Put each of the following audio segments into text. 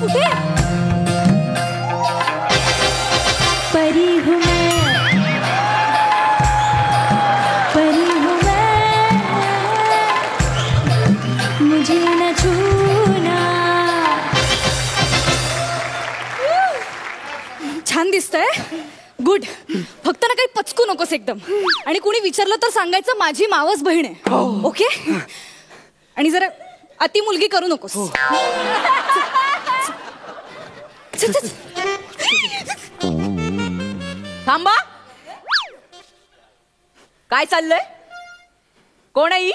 कुठे? परी हूँ मैं, मुझे न छूना. छान दिसतंय. गुड. फक्त ना काही पचकू नकोस एकदम. आणि कोणी विचारलं तर सांगायचं माझी मावस बहीण आहे. ओके. आणि जरा अति मुलगी करू नकोस. थांबा. काय चाललंय? कोण आहे?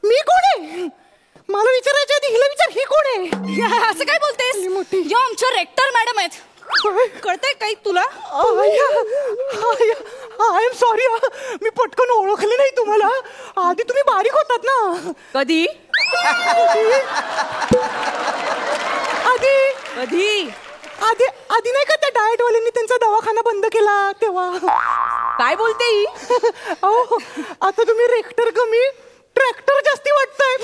मी कोण आहे? मला विचारायच्या आधी हिला विचार, ही कोण आहे? असं काय बोलतेस? या आमच्या रेक्टर मॅडम आहेत. कळतंय काही तुला? I am sorry. मी पटकन ओळखले नाही तुम्हाला. आधी तुम्ही बारीक होतात ना. कधी? आधी कधी? आधी आधी नाही का त्या डाएट वाल्यांनी त्यांचा दवाखाना बंद केला तेव्हा. काय बोलते ही? अहो आता तुम्ही रेक्टर कमी ट्रॅक्टर जास्ती वाटतंय.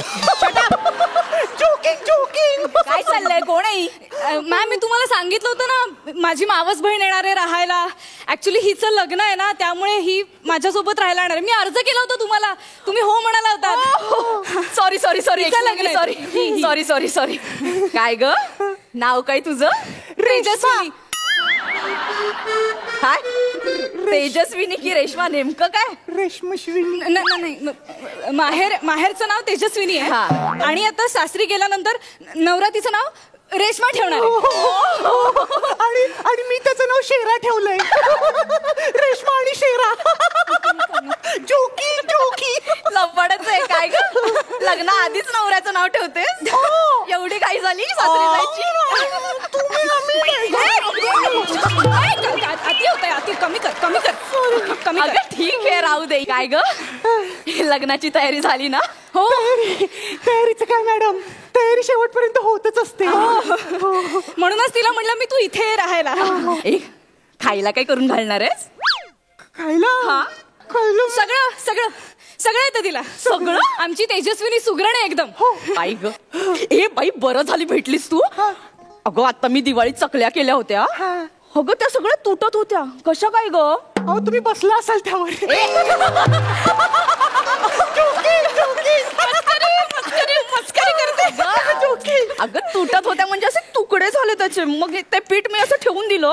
Joking joking. काय चाललंय? कोण आहे? मॅम मी तुम्हाला सांगितलं होतं ना माझी मावस बहीण येणार आहे राहायला. ऍक्च्युली हिचं लग्न आहे ना त्यामुळे ही माझ्यासोबत राहायला येणार. मी अर्ज केला होता तुम्हाला, तुम्ही हो म्हणाला होता. Sorry sorry sorry sorry sorry sorry sorry. काय ग नाव काय तुझं? तेजस्विनी. काय? तेजस्विनी की रेश्मा? नेमकं काय? रेशमश्विनी. नाही माहेरचं नाव तेजस्विनी आहे. हा. आणि आता सासरी गेल्यानंतर नवरातीचं नाव रेश्मा ठेवणार आहे. आणि मी त्याचं नाव शेरा ठेवलंय. रेशमा आणि शेरा. जोकी जोकी. लंपाडच आहे काय ग? लग्न आधीच नवऱ्याचं नाव ठेवते. एवढी काही झाली सासरी जायची? अति होतंय. अति कमी कर कमी कर कमी कर. ठीक आहे राहू दे. काय ग लग्नाची तयारी झाली ना? हो. तयारीचं काय मॅडम, तयारी शेवटपर्यंत होतच असते. म्हणूनच तिला म्हणलं मी तू इथे राहायला. खायला काय करून घालणार आहेस? खायला? सगळं सगळं सगळं येतं तिला. सगळं? आमची तेजस्विनी सुगरण आहे एकदम. बाई ग. ए बाई बरं झाली भेटलीस तू. अगं आता मी दिवाळीत चकल्या केल्या होत्या. अगं त्या सगळ्या तुटत होत्या. कशा काय ग? अहो तुम्ही बसला असाल त्यावर. अगं तुटत होत्या म्हणजे असे तुकडे झाले त्याचे. मग ते पीठ मी असं ठेवून दिलं.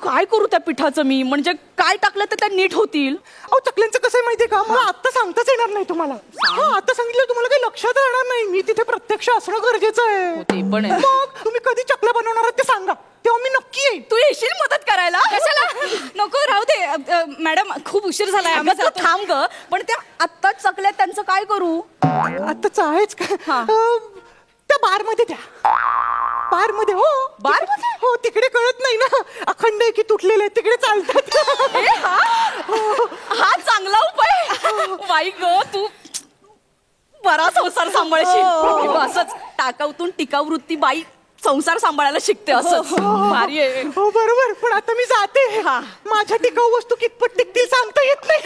काय करू त्या पिठाचं मी? म्हणजे काय टाकलं तर त्या नीट होतील. अहो चकल्यांचं कसं आहे माहितीये का, मला आता सांगताच येणार नाही तुम्हाला. आता सांगितलं तुम्हाला काही लक्षात राहणार नाही. मी तिथे प्रत्यक्ष असणं गरजेचं आहे. ते पण आहे. मग तुम्ही कधी चकल्या बनवणार आहात ते सांगा, तेव्हा मी नक्की येईन. तू येशील मदत करायला? कशाला? नको राहू दे. मॅडम खूप उशीर झालाय. आम्ही थांब ग. पण त्या आत्ताच चकल्या त्यांचं काय करू? आताच आहेच का? त्या बार मध्ये द्या. बार मध्ये. हो बार मध्ये? हो तिकडे कळत नाही ना अखंड आहे की तुटलेले आहे. तिकडे चालतात. हा चांगला उपाय. बाई ग तू बरा संसार सांभाळशील. असंच टाकाऊतून टिकाऊ वृत्ती बाई संसार सांभाळायला शिकते. असंच भारी आहे. हो बरोबर. पण आता मी जाते. माझ्या टिकाऊ वस्तू कितपत टिकतील सांगता येत नाही.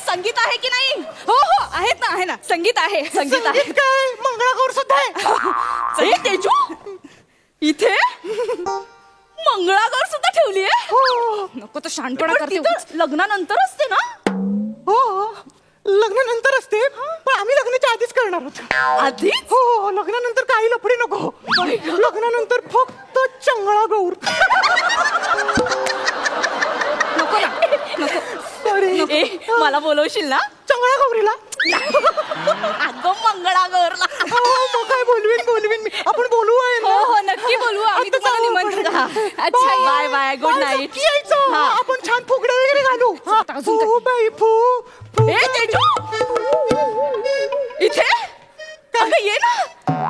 संगीत आहे की नाही? हो हो आहेत ना, आहे ना. संगीत आहे. संगीत आहे. काय मंगळागौर सुद्धा आहे. तेजू इथे मंगळागौर सुद्धा ठेवली आहे? नको तो शांतपणा करते. लग्नानंतर असते ना? हो लग्नानंतर असते. पण आम्ही लग्नाच्या आधीच करणार आहोत. आधी? हो लग्नानंतर काही लफडे नको. लग्नानंतर फक्त चंगळागौर. नको ना. नको. मला बोलवशील ना चंगळागौरीला? अगं मंगळागौरला. मग काय बोलवीन मी. आपण बोलू आहे ना? हो नक्की बोलू. आम्ही तुम्हाला निमंत्रण. अच्छा बाय बाय. Good night. यायचं. आपण छान फुगड्या वगैरे घालू. फू बाई फू. तेजू इथे अगं ये ना.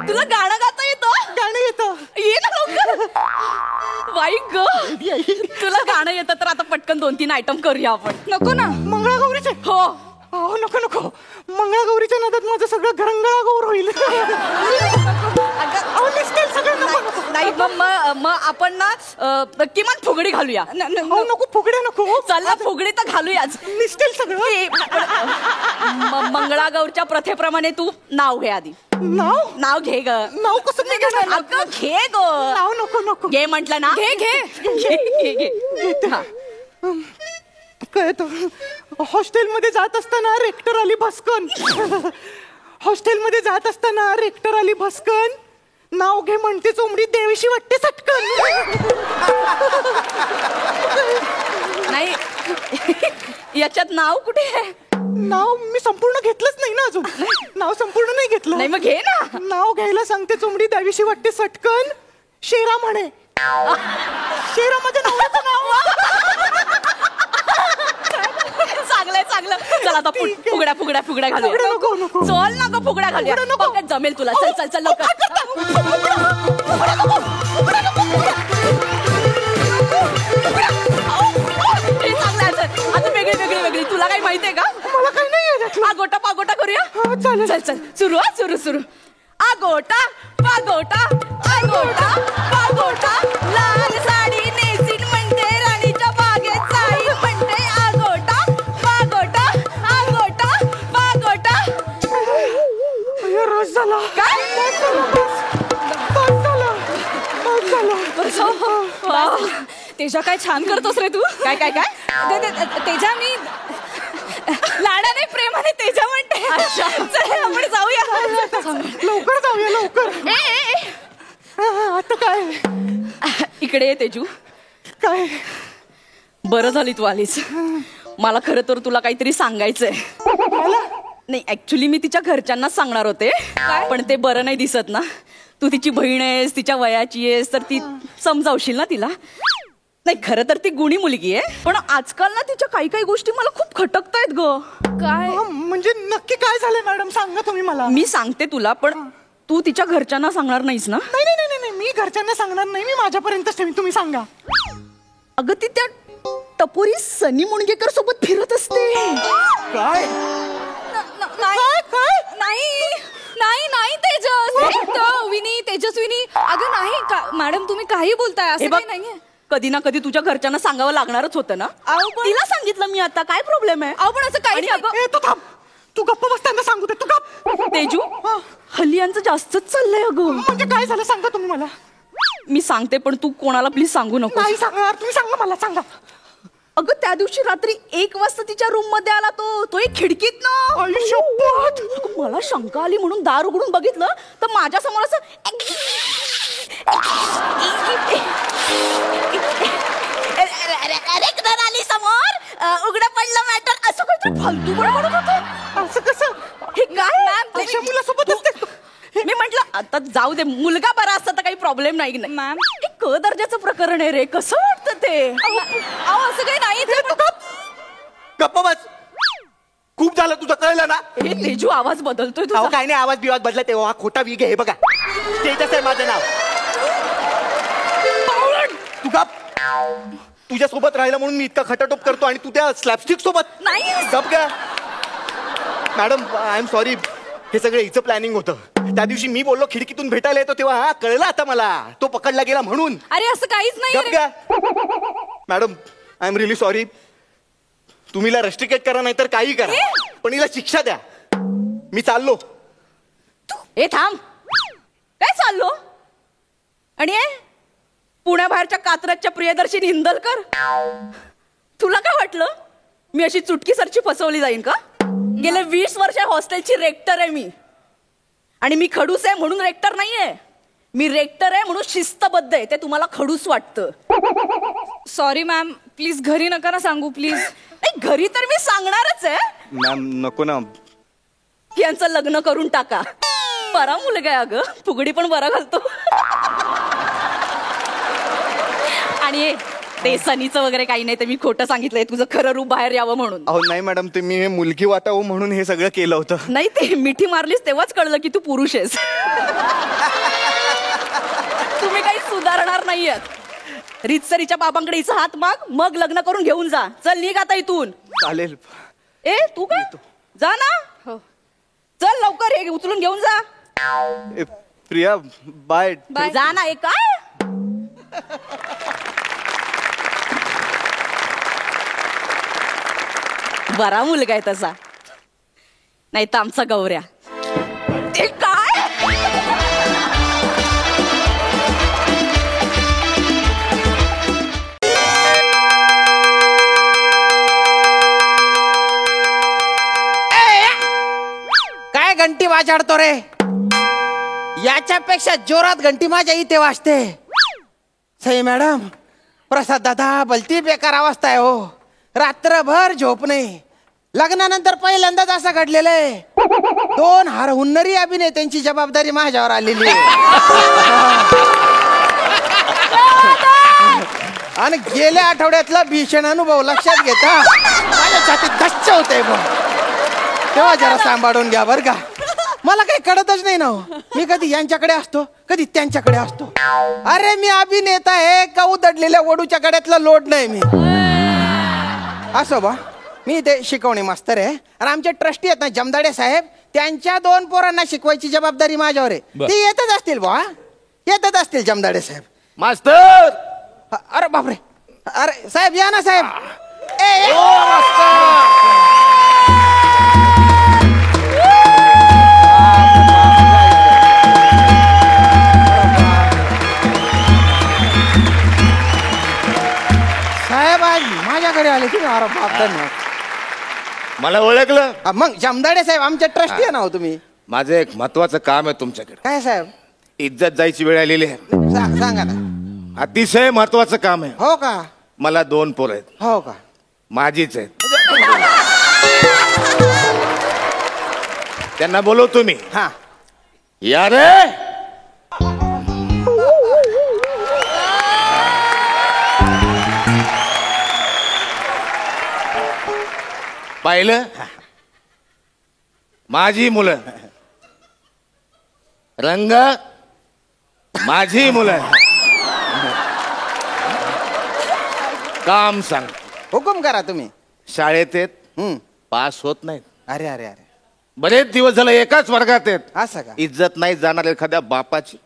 तुला गाणं गाता येतं? गाणं येतं. ये ना लवकर. बाई ग तुला गाणं येतं तर आता पटकन 2-3 आयटम करूया आपण. नको ना. मंगळागौरीचे? हो अहो नको नको, मंगळागौरीच्या नादात माझं सगळं घरंगळा गौर होईल. अहो निसटेल सगळं. नको नको. नाही मग आपण ना किमान फुगडी घालूया. अहो नको, फुगड्या नको. चल ना फुगडी तर घालूयाच. निसटेल सगळं. मंगळागौरच्या प्रथेप्रमाणे तू नाव घे आधी. नाव घे ग. नाव कसं मी घेणार? अगं घे ग. नाव नको नको. घे म्हंटल ना. घे घे घे. हा. कळतं. हॉस्टेलमध्ये जात असताना रेक्टर आली भस्कन. हॉस्टेलमध्ये जात असताना रेक्टर आली भस्कन. नाव घे म्हणते चोमडी, देवीशी वाटते सटकन. नाही याच्यात नाव कुठे आहे? नाव मी संपूर्ण घेतलंच नाही ना अजून. नाव संपूर्ण नाही घेतलं. नाही मग घे ना. नाव घ्यायला सांगते चोमडी, देवीशी वाटते सटकन. शेरा म्हणे. शेरा माझ्या नवऱ्याचं नाव. चांगलंय चांगलं. चल आता फुगड्या फुगड्या फुगड्या घालूया. फुगड्या नको नको. चल ना ग फुगड्या घालूया. बघ जमेल तुला. चल चल चल लवकर. हे चांगलं आहे. आता वेगळी वेगळी वेगळी. तुला काही माहितीये का? मला काही नाही आहे त्यातलं. आगोटा पागोटा करूया. चालेल. चल चल सुरू हा सुरू सुरू. आगोटा पागोटा आगोटा पागोटा. लाल साडी नेसीन म्हणते राणीच्या बागेत जाईल म्हणते. आगोटा पागोटा आगोटा पागोटा. अय्यो, रस झाला. काय? बस झालं, बस. बस झालं. बस झालं. तेजा काय छान करतोस रे तू. काय काय काय? तेजा मी लाडाने प्रेमाने तेजा म्हणते. चल आपण जाऊया. लवकर जाऊया लवकर. आता काय? इकडे ये तेजू. काय? बरं झाली तू आलीस. मला खरं तर तुला काहीतरी सांगायचंय. नाही ऍक्च्युली मी तिच्या घरच्यांना सांगणार होते, पण ते बरं नाही दिसत ना. तू तिची बहीण आहेस, तिच्या वयाची आहेस, तर ती समजावशील ना तिला. नाही खरं तर ती गुणी मुलगी आहे, पण आजकाल ना तिच्या काही काही गोष्टी मला खूप खटकतायत ग. काय? म्हणजे नक्की काय झालंय मॅडम, सांगा तुम्ही मला. मी सांगते तुला, पण तू तिच्या घरच्यांना सांगणार नाहीस ना? नाही नाही नाही नाही, मी घरच्यांना सांगणार नाही. मी माझ्यापर्यंतच ठेवीन. तुम्ही सांगा. अगं ती त्या टपोरी सनी मुणगेकर सोबत फिरत असते. काय? नाही नाही तेजस्विनी तेजस्विनी. अगं नाही मॅडम, तुम्ही काही बोलताय. हे असं बघ, काही नाहीये. कधी ना कधी तुझ्या घरच्यांना सांगावं लागणारच होतं ना. अहो, पण- तिला सांगितलं मी आता. काय प्रॉब्लेम आहे? अहो पण असं काही आणि नाही. अगं- ए, तू थांब. तू गप्प बसताना सांगू दे. तू गप्प. तेजू, हल्ली यांचं जास्तच चाललंय अगं. म्हणजे काय झालं सांगा तुम्ही मला. मी सांगते, पण तू कोणाला प्लीज सांगू नको. नाही सांगणार. तुम्ही सांगा मला. सांगा. अगं त्या दिवशी रात्री 1 वाजता तिच्या रूम मध्ये आला तो एक खिडकीत ना. आयुष्यभर. अगं, मला शंका आली म्हणून दार उघडून बघितलं तर माझ्या समोर असं रेक्टर आली समोर. उघडं पडलं मॅटर. असं काहीतरी फालतू पण म्हणत होतं. असं कसं? हे काय अशा मुलासोबत असते. मी म्हंटल आता जाऊ दे, मुलगा बरा असता तर काही प्रॉब्लेम नाही. मॅम. हे क दर्जाचं प्रकरण आहे रे. कसं वाटतं ते? अहो असं काही नाही. गप्प बस. खूप झालं तुझं, कळलं ना? हे तेजू आवाज बदलतोय अहो तुझा. काय नाही, आवाज बिवाज बदला तेव्हा. हा खोटा वीग आहे. हे बघा, स्टेटस आहे माझं नाव. तू गप. तुझ्या सोबत राहिलं म्हणून मी इतका खटाटोप करतो आणि तू त्या स्लॅपस्टिक सोबत. नाही. गप का मॅडम, आय एम सॉरी. हे सगळं हिचं प्लॅनिंग होतं. त्या दिवशी मी बोललो खिडकीतून भेटायला येतो तेव्हा हा कळलं आता मला. तो पकडला गेला म्हणून. अरे असं काहीच गप नाही. का madam, I am really sorry. तुम्ही रेस्ट्रिकेट करा नाही तर काही करा, पण हिला शिक्षा द्या. मी चाललो. हे थांब. काय चाललो? आणि हे पुण्याबाहेरच्या कात्रजच्या प्रियदर्शी इंदलकर. तुला काय वाटलं मी अशी चुटकीसरची फसवली जाईन का? गेले 20 वर्ष हॉस्टेलची रेक्टर आहे मी. आणि मी खडूस आहे म्हणून रेक्टर नाहीये. मी रेक्टर आहे म्हणून शिस्तबद्ध आहे. ते तुम्हाला खडूस वाटतं. सॉरी मॅम, प्लीज घरी नका ना सांगू प्लीज. नाही घरी तर मी सांगणारच आहे. मॅम नको ना. यांचं लग्न करून टाका. बरा मुलगा आहे अगं. फुगडी पण बरा घालतो. आणि ते सनीचं वगैरे काही नाही. ते मी खोटं सांगितलंय तुझं खरं रूप बाहेर यावं म्हणून. अहो नाही मॅडम, ते मी मुलगी वाटावं म्हणून हे सगळं केलं होतं. नाही ते मिठी मारलीस तेव्हाच कळलं की तू पुरुष आहेस. तुम्ही काही सुधारणार नाहीयेत. रितसरीच्या बाबांकडे हिचा हात माग, मग लग्न करून घेऊन जा. चल निघ आता इथून. चालेल. ए तू काय जा ना. हो. चल लवकर हे उचलून घेऊन जा. ए, प्रिया बाय. बाय. जा ना. एक काय बरा मुलगा आहे तसा, नाही तर आमचा गौऱ्या. ते काय काय घंटी वाजाडतो रे? याच्यापेक्षा जोरात घंटी माझ्या इथे वाजते. सई मॅडम, प्रसाद दादा, भलती बेकार अवस्था आहे हो. रात्रभर झोप नाही. लग्नानंतर पहिल्यांदाच असं घडलेलं आहे. 2 हुन्नरी अभिनेत्यांची जबाबदारी माझ्यावर आलेली आहे. आणि गेल्या आठवड्यातला भीषण अनुभव लक्षात घेता माझ्या छातीत धस्स होते बघ. तेव्हा जरा सांभाळून घ्या बर का. मला काही कळतच नाही ना हो. मी कधी यांच्याकडे असतो, कधी त्यांच्याकडे असतो. अरे मी अभिनेता आहे का उदडलेल्या वडूच्या गड्यातला लोड नाही मी. असो बा, मी ते शिकवणे मास्तर आहे. आणि आमचे ट्रस्टी आहेत ना जमदाडे साहेब, त्यांच्या 2 पोरांना शिकवायची जबाबदारी माझ्यावर आहे. ते येतच असतील बा, येतच असतील जमदाडे साहेब. मास्तर. अरे बापरे, अरे साहेब या ना साहेब. ए, साहेब आज माझ्याकडे आले तुम्ही. अरे बाप धन्यवाद. मला ओळखलं? मग जमदाडे साहेब आमचे ट्रस्टी आहे ना हो तुम्ही. माझं एक महत्वाचं काम आहे तुमच्याकडे. काय साहेब? इज्जत जायची वेळ आलेली आहे. सांगा ना. अतिशय महत्वाचं काम आहे. हो का? मला 2 पोरं आहेत. हो का? माझीच आहेत. त्यांना बोलवतो मी. हा. या रे. पाहिलं? माझी मुलं. रंग माझी मुलं. काम सांग. हुकुम करा तुम्ही. शाळेत आहेत, हम्म. पास होत नाहीत. अरे अरे अरे, बरेच दिवस झालं एकाच वर्गात आहेत. असं का? इज्जत नाही जाणार एखाद्या बापाची.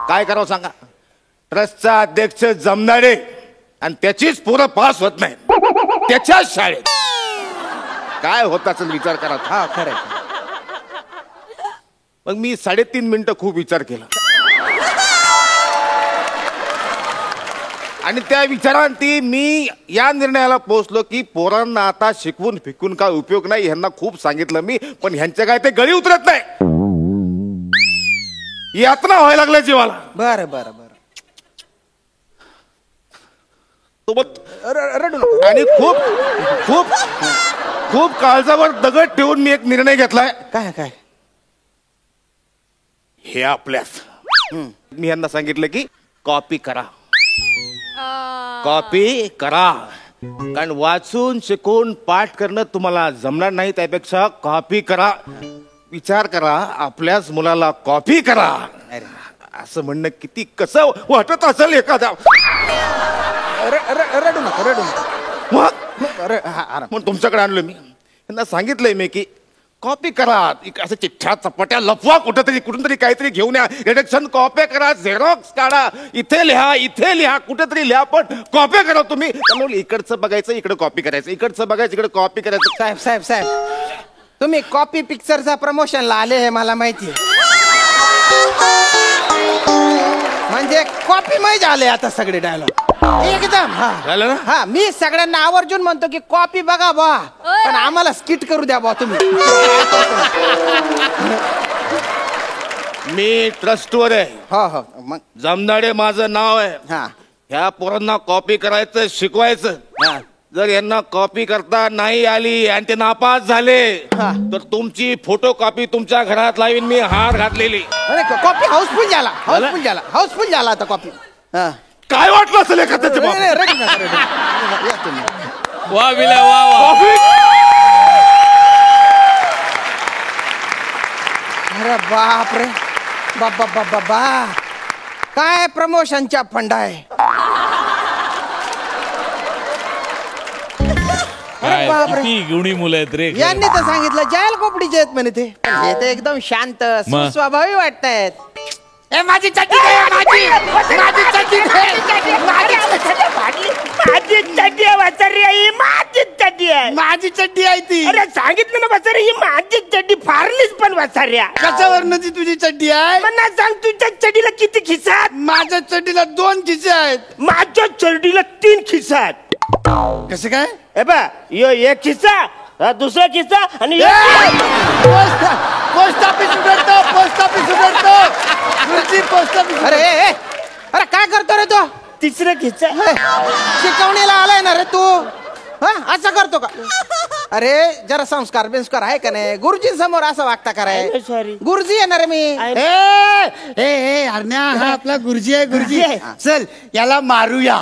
काय करावं सांगा? ट्रस्टचा अध्यक्ष जमदाडे आणि त्याचीच पोरं पास होत नाहीत त्याच्याच शाळेत. काय होत असेल विचार करा. हा खरं. मग मी 3.5 मिनिटं खूप विचार केला. आणि त्या विचारांती मी या निर्णयाला पोहोचलो की पोरांना आता शिकवून फिकून काय उपयोग नाही. ह्यांना खूप सांगितलं मी, पण ह्यांच्या काय ते गळी उतरत नाही. यातना व्हायला लागल्या जीवाला. बरं बरं बरं. सोबत रडू नका. आणि खूप खूप खूप काळजावर दगड ठेवून मी एक निर्णय घेतलाय. काय काय? हे आपल्याच. मी यांना सांगितलं की कॉपी करा, कॉपी करा. कारण वाचून शिकून पाठ करणं तुम्हाला जमणार नाही. त्यापेक्षा कॉपी करा. विचार करा, आपल्याच मुलाला कॉपी करा असं म्हणणं किती कसं वाटत असेल एखाद्या. रडू नका रडू नका. म्हणून तुमच्याकडे आणलं मी. यांना सांगितलंय मी की कॉपी करा. असं चिठ्ठ्या चपाट्या लपवा, कुठेतरी कुठून तरी काहीतरी घेऊन या. रिडक्शन कॉपी करा, झेरॉक्स काढा, इथे लिहा, कुठेतरी लिहा, पण कॉपी करा तुम्ही. इकडचं बघायचं इकडे कॉपी करायचं, इकडचं बघायचं इकडे कॉपी करायचं. साहेब साहेब साहेब, तुम्ही कॉपी पिक्चरचा प्रमोशनला आले हे मला माहिती. म्हणजे कॉपी मै झाले आता सगळे डायलॉग एकदम. झालं ना? हा, मी सगळ्यांना आवर्जून म्हणतो की कॉपी बघा बा, पण आम्हाला स्किट करू द्या बा तुम्ही. मी ट्रस्टवर आहे. हो हो. मग जमदाडे माझं नाव आहे. हा ह्या पोरांना कॉपी करायचं, शिकवायचं. हा. जर यांना कॉपी करता नाही आली आणि ते नापास झाले हा. तर तुमची फोटो कॉपी तुमच्या घरात लावीन मी, हार घातलेली. अरे कॉपी हाऊसफुल झाला, हाऊसफुल झाला आता कॉपी. हा. काय वाटलं असेल एखाद्याच्या नाही, नाही, बाबतीत? रडू नका, रडू नका. या तुम्ही. वा विला वा वा. कॉपी अरे बाप रे, बाबा बाबा बा, काय प्रमोशनच्या फंड आहे. काय बापरे. किती गुणी मुलं आहेत रे यांनी तर सांगितलं जायल कोपडीचे आहेत म्हणे ते पण हे तर एकदम शांत मग? स्वभावी वाटतायत. माझी चड्डी माझी चड्डी माझी चड्डी आहे वाचारी, ही माझी चड्डी आहे. माझी चड्डी आहे ती. अरे सांगितलं ना वाचारी, ही माझी चड्डी फारलीच पण वाचाऱ्या. कशावरनं ती तुझी चड्डी आहे? मला सांग तुझ्या चड्डीला किती खिसा आहेत? माझ्या चड्डीला 2 खिसे आहेत. माझ्या चड्डीला 3 खिसा आहेत. कसं काय? हे बा यो एक खिसा, हा दुसरा खिसा आणि पोस्ट ऑफिस उघडतो, पोस्ट ऑफिस उघडतो. गुरुजी पोस्ट ऑफिस. अरे ए, ए, अरे काय करतो रे तू तिसरा खिसा. हे, शिकवणीला आलाय ना रे तू हा असं करतो का? अरे जरा संस्कार बिंस्कार आहे का नाही? गुरुजी समोर असं वागता कराय. सॉरी. गुरुजी येणार मी. ए हरण्या, हा आपला गुरुजी आहे. गुरुजी आहे. चल याला मारूया.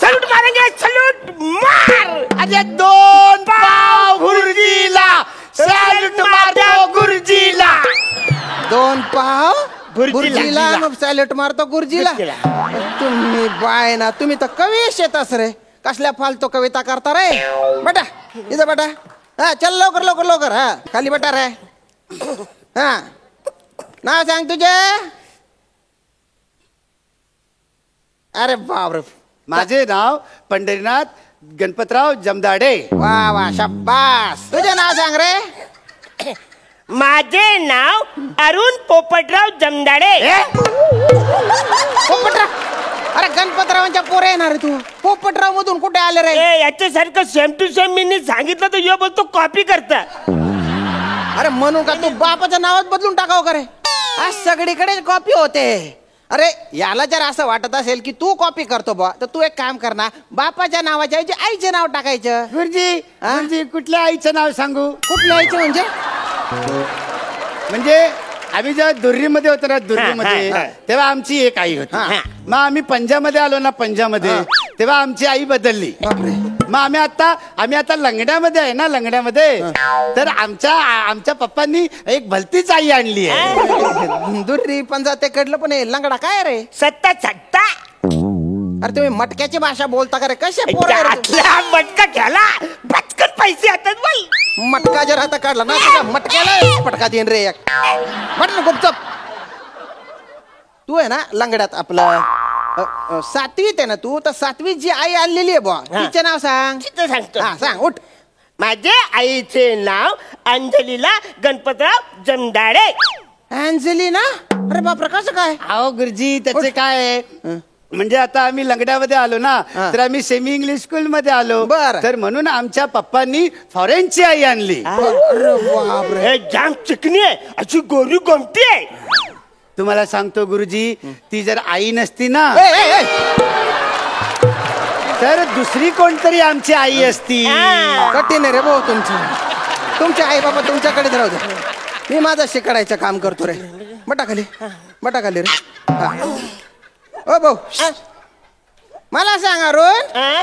सलूट मारेंगे, सलूट मार. अरे 2 पाव गुरुजीला. सॅल्यूट मारतो गुरुजीला. 2 पाव गुरुजीला. गुरुजीला मग सॅल्यूट मारतो गुरुजीला. तुम्ही बाय ना, तुम्ही तर कवीश येतास रे. कसल्या फालतू कविता करता रे बेटा. इथं बेटा. हा चल लवकर लवकर लवकर. हा खाली बेटा रे. हा नाव सांग तुझे. अरे बापरे. माझे नाव पंढरीनाथ गणपतराव जमदाडे. वा वा शाबास. तुझे नाव सांग रे. माझे नाव अरुण पोपटराव जमदाडे. पोपटराव. अरे गणपतरावांच्या पोरे येणार रे तू. पोपटराव मधून कुठे आले रे? याच्यासारखं सेम टू सेम मी सांगितलं तर यो बोलतो कॉपी करता. अरे म्हणून का तू बापाच्या नावात बदलून टाकाव का रे? आज सगळीकडे कॉपी होते. अरे याला जर असं वाटत असेल की तू कॉपी करतो बा, तर तू एक काम कर ना, बापाच्या नावाच्या ऐवजी आईचे नाव टाकायचं. गुरुजी गुरुजी कुठल्या आईचं नाव सांगू? कुठल्या आईचे म्हणजे? म्हणजे आम्ही जेव्हा दुर्रीमध्ये होतो ना, दुर्रीमध्ये हा, हा. तेव्हा आमची एक आई होती. हा. मग आम्ही पंजामध्ये आलो ना, पंजामध्ये तेव्हा आमची आई बदलली. मग आम्ही आता लंगड्यामध्ये आहे ना, लंगड्यामध्ये तर आमच्या पप्पांनी एक भलतीच आई आणली आहे. दुर्री पंजा ते कडलं पण हे लंगडा काय रे? सत्ता सत्ता. अरे तुम्ही मटक्याची भाषा बोलता का रे? कसे पोरं आहे रे तुम्ही? त्यातला मटका घ्याला पटकन पैसे येतात बाई. मटका जर आता काढला ना, तुझ्या मटक्याला पटका देईन रे एक. म्हट ना गुपचप. तू आहे ना लंगड्यात आपलं 7वीत आहे ना तू, तर 7वीत जी आई आणलेली आहे बुवा, तिचे नाव सांग. तिथं सांगतो. हा सांग उठ. माझे आईचे नाव अंजलीला गणपतराव जमदाडे. अंजली ना. अरे बापरे कसं काय? अहो गुरुजी त्याचे काय आहे? म्हणजे आता आम्ही लंगड्यामध्ये आलो ना, हा. तर आम्ही सेमी इंग्लिश स्कूल मध्ये आलो. बरं. तर म्हणून आमच्या पप्पांनी फॉरेनची आई आणली. अरे बापरे. हे जाम चिकनी आहे, अशी गोरी गोमटी आहे. तुम्हाला सांगतो गुरुजी, ती जर आई नसती ना, ए, ए, ए. तर दुसरी कोणतरी आमची आई असती. कठीण आहे रे भाऊ तुमचं. तुमचे आई बाबा तुमच्याकडे राहू दे. मी माझं शिकायचं काम करतो रे. बटा खाली रे. हा. ओ भाऊ मला सांग अरुण, हा?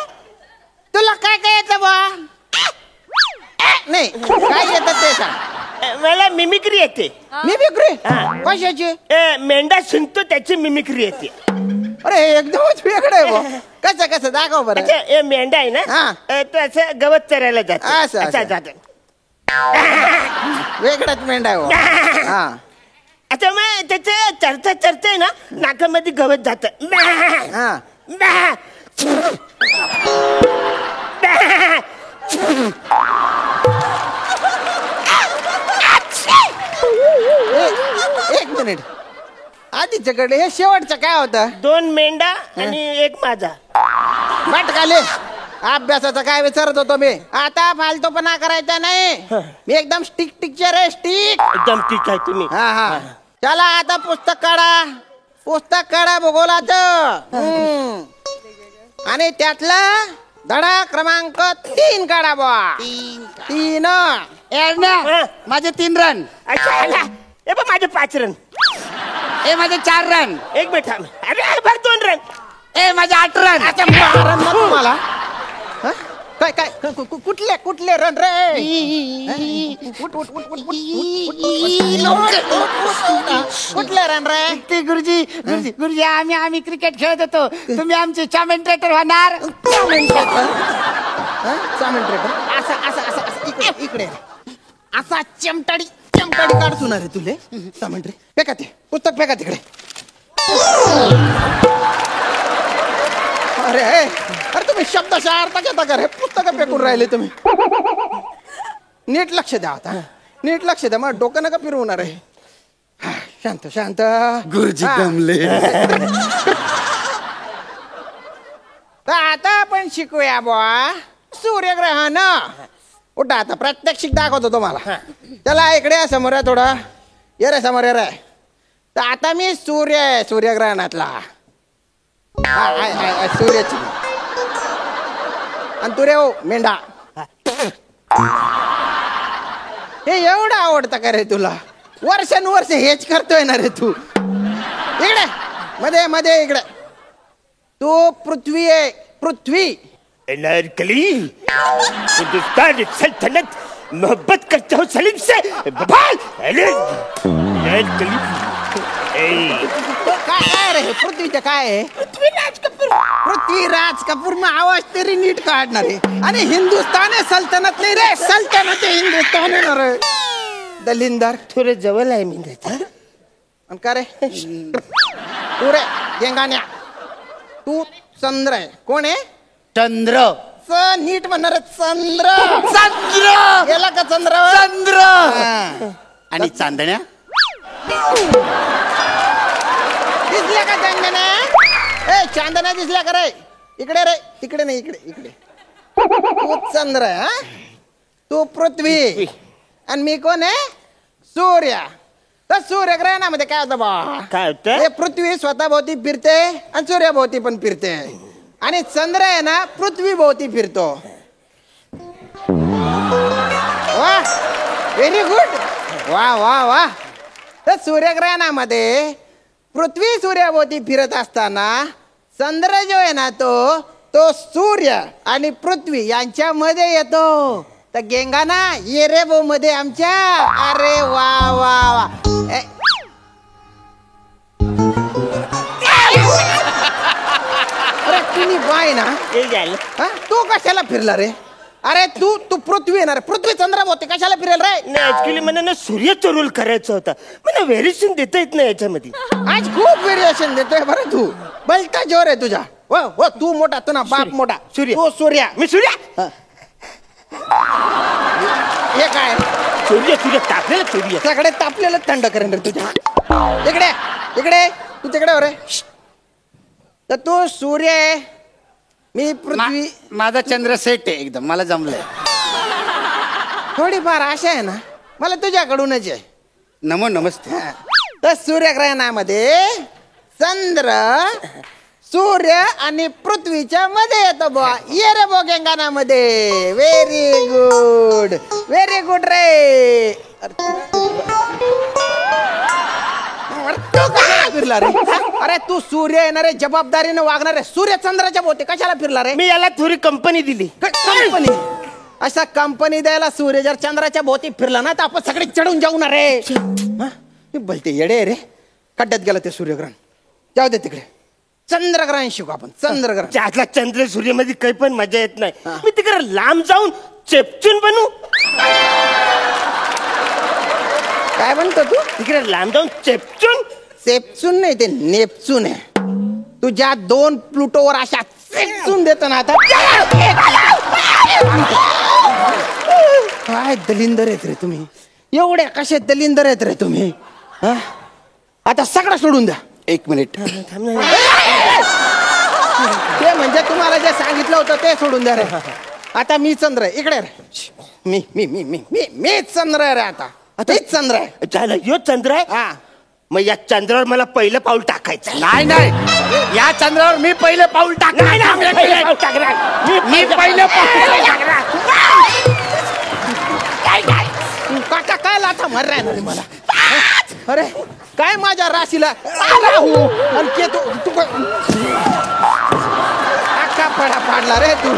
तुला काय काय येतं बा? नाही काय येतं ते सांग. मला मिमिक्री येते. मी विक्री हा. कशाची? मेंढा शिंकतो त्याची मिमिक्री येते. अरे हे एकदमच वेगळं आहे बा. कसं कसं दाखव बरं. अच्छा, हे मेंढा आहे ना, हा. तो असं गवत चरायला जातो. असं, अच्छा, असं. जातो. वेगळाच मेंढा आहे बा. हा. अच्छा मग त्याचं चरता चरतंय ना, नाकामध्ये गवत जात. हा. एक मिनिट. आधीच्याकडे हे शेवटचं काय होतं? 2 मेंढा आणि 1 माझा. मटकाले अभ्यासाचं काय विचारत होतो मी. आता फालतूपणा करायचा नाही. मी एकदम स्टिक टिकचे रे स्टिक. एकदम ठीक आहे तुम्ही. हा हा. चला आता पुस्तक काढा भूगोलाचं. आणि त्यातला धडा क्रमांक 3 काढा बुवा. 3. हा. माझे 3 रन. अच्छा आला. हे बघ माझे 5 रन. ए माझे 4 रन. 1 मिनिट थांब. अरे बरं 2 रन. ए माझे 8 रन. तुम्हाला काय काय कुठले कुठले रन रे उठ, उठ, उठ, उठ, उठ, उठ, कुठले रन रे ते गुरुजी गुरुजी गुरुजी आम्ही क्रिकेट खेळत होतो तुम्ही आमचे कमेंटेटर होणार. असं असं असं असं इकडे इकडे असा चमटाडी चमटाडी काढतो रे तुले कमेंट्री फेका ते पुस्तक फेका तिकडे. अरे अरे तुम्ही शब्दशः अर्थ घेता का रे पुस्तक फेकून राहिले तुम्ही. नीट लक्ष द्या आता नीट लक्ष द्या मग डोकं नका फिरवणार आहे. शांत शांत गुरुजी दमले. तर आता आपण शिकूया बुवा सूर्यग्रहण. उठा आता प्रात्यक्षिक दाखवतो तुम्हाला. चला इकडे या समोर आहे थोडा ये रे समोर ये रे. तर आता मी सूर्य आहे सूर्यग्रहणातला. सूर्याची आणि तू रे हो मेंढा. हे एवढं आवडतं का रे तुला वर्षानुवर्ष हेच करतोय ना रे तू. इकडे मध्ये मध्ये इकडे तू पृथ्वी आहे पृथ्वी. अनारकली हिंदुस्तान सल्तनत मोहब्बत करता हूँ सलीम से बवाल. अनारकली काय रे पृथ्वीचं काय आहे. पृथ्वीराज कपूर मग आवाज तरी नीट काढणार आहे. आणि हिंदुस्तान आहे सल्तनत नाही रे सल्तनत आहे हिंदुस्तान आहे ना रे दलिंदर. थोडं जवळ आहे मी त्याचा. आणि का रे तू रे गेंगाण्या तू चंद्र आहे. कोण आहे चंद्र नीट म्हणणार चंद्र. चंद्र गेला का चंद्र चंद्र आणि चांदण्या दिसल्या का चांदण्या. ए चांदण्या दिसल्या का रे इकडे रे तिकडे नाही इकडे इकडे. तू चंद्र आहे हा तू पृथ्वी आणि मी कोण आहे सूर्य. तर सूर्यग्रहणामध्ये काय होतं बा काय होतं हे पृथ्वी स्वतः भोवती फिरते आणि सूर्याभोवती पण फिरते. आणि चंद्र आहे ना पृथ्वी भोवती फिरतो. वा व्हेरी गुड वा वा वा. तर सूर्यग्रहणामध्ये पृथ्वी सूर्याभोवती फिरत असताना चंद्र जो आहे ना तो सूर्य आणि पृथ्वी यांच्यामध्ये येतो. तर गेंगाना ये रे बो मध्ये आमच्या. अरे वा वा वा. अरे तुम्ही बाय ना हे झालं. हा? तू कशाला फिरला रे. अरे तू तू पृथ्वी येणार पृथ्वी चंद्र होते कशाला फिरेल रे. नाही ऍक्च्युली मला ना सूर्याचा रोल करायचा होता. मला व्हेरिएशन देता येत नाही याच्यामध्ये. आज खूप व्हेरिएशन देतोय बरं तू. बलता जोर आहे तुझा. हो तू मोठा तू ना बाप मोठा सूर्य. तू सूर्या मी सूर्या हे काय सूर्य सूर्य तापलेला सूर्य. सगळे तापलेलं थंड करेन रे तुझ्या. इकडे इकडे तू तिकडे हो रे. तर तू सूर्य आहे मी पृथ्वी. माझा चंद्र सेट आहे एकदम मला जमलंय. थोडीफार आशा आहे ना मला तुझ्याकडूनच आहे. नमो नमस्ते. तर सूर्यग्रहणामध्ये चंद्र सूर्य आणि पृथ्वीच्या मध्ये येतो बुवा. ये रे बो गेंगाणामध्ये. व्हेरी गुड रे. तू कशाला फिरला रे. अरे तू सूर्य येणार रे जबाबदारीने वागणार रे. सूर्य चंद्राच्या भोवती कशाला फिरला रे. मी याला थोडी कंपनी दिली. कंपनी अशा कंपनी द्यायला सूर्य जर चंद्राच्या भोवती फिरला ना तर आपण सगळे चढून जाऊ ना रे. बोलते येडे रे खड्ड्यात गेलं ते सूर्यग्रहण. जाऊ दे तिकडे चंद्रग्रहण शिकू आपण. चंद्रग्रहण त्यातला चंद्र सूर्यमध्ये काही पण मजा येत नाही. मी तिकडे लांब जाऊन चेपचून बनू. काय म्हणतो तू. तिकडे लांब जाऊन चेपचून. सेप्चून नाही ते नेपचून आहे. तुझ्या 2 प्लुटोवर अशा सेप्चून देतो ना आता. काय दलिंदर आहेत रे तुम्ही. एवढे कसे दलिंदर आहेत रे तुम्ही. आता सगळं सोडून द्या. 1 मिनिट. ते म्हणजे तुम्हाला जे सांगितलं होतं ते सोडून द्या रे. आता मी चंद्र आहे इकडे रे. मी मी मी मी मी मी चंद्र आहे रे. आता तेच चंद्र आहे. झालं यो चंद्र आहे. हा मग या चंद्रावर मला पहिलं पाऊल टाकायचं. नाही नाही या चंद्रावर मी पहिलं पाऊल टाकणार. मी पहिलं पाऊल टाकणार. काका काय लाथा मार राहिला रे मला. अरे काय माझ्या राशीला राहू आणि केतू तू अख्खा पडा पाडला रे तू.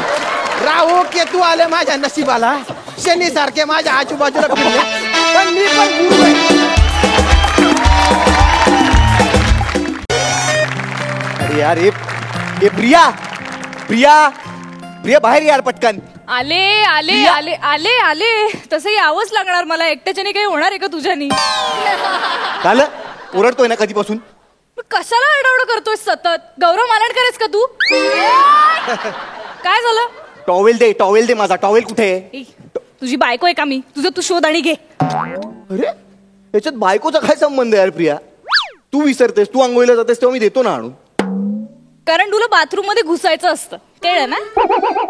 राहू केतू आले माझ्या नशिबाला, शनी सारखे माझ्या आजूबाजूला फिरले, पण मी पण गुरु आहे. अरे यार ये प्रिया प्रिया प्रिया बाहेर यार पटकन. आले आले आले आले आले तसं यावंच लागणार मला. एकट्याच्याने काही होणार आहे का तुझ्यानी? झालं ओरडतोय ना कधीपासून. कशाला आरडाओरड करतोय सतत? गौरव मालणकरच का तू? काय झालं? टॉवेल दे माझा. टॉवेल कुठे आहे? ए, तुझी बायको आहे का मी? तुझं तू शोध आणि घे. अरे याच्यात बायकोचा काय संबंध यार प्रिया? तू विसरतेस, तू आंघोळीला जातेस तेव्हा मी देतो ना आणून. कारण तुला बाथरूम मध्ये घुसायचं असतं, कळलं ना?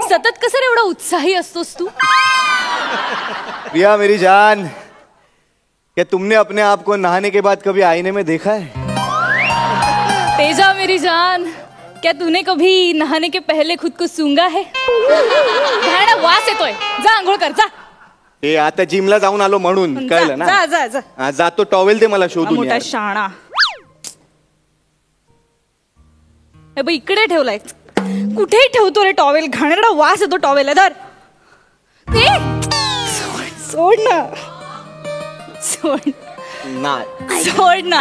सतत कसं रे एवढा उत्साही असतोस तू? प्रिया मेरी जान, क्या तुमने अपने आप को नहाने के बाद कभी आईने में देखा है? तेजा मेरी जान, क्या तूने कभी नहाने के पहले खुद को सूंघा है? घाणा वास येतोय, जा आंघोळ कर जा. ते आता जिमला जाऊन आलो म्हणून कळलं ना. जा जा जा. हा, जातो. टॉवेल दे मला शोधून मोठा यार. शाणा. हे बघ इकडे ठेवलाय. कुठेही ठेवतो रे टॉवेल. घाणेरडा वास येतो टॉवेल. धर. ए, सोड ना. सोड नाही. सोड ना.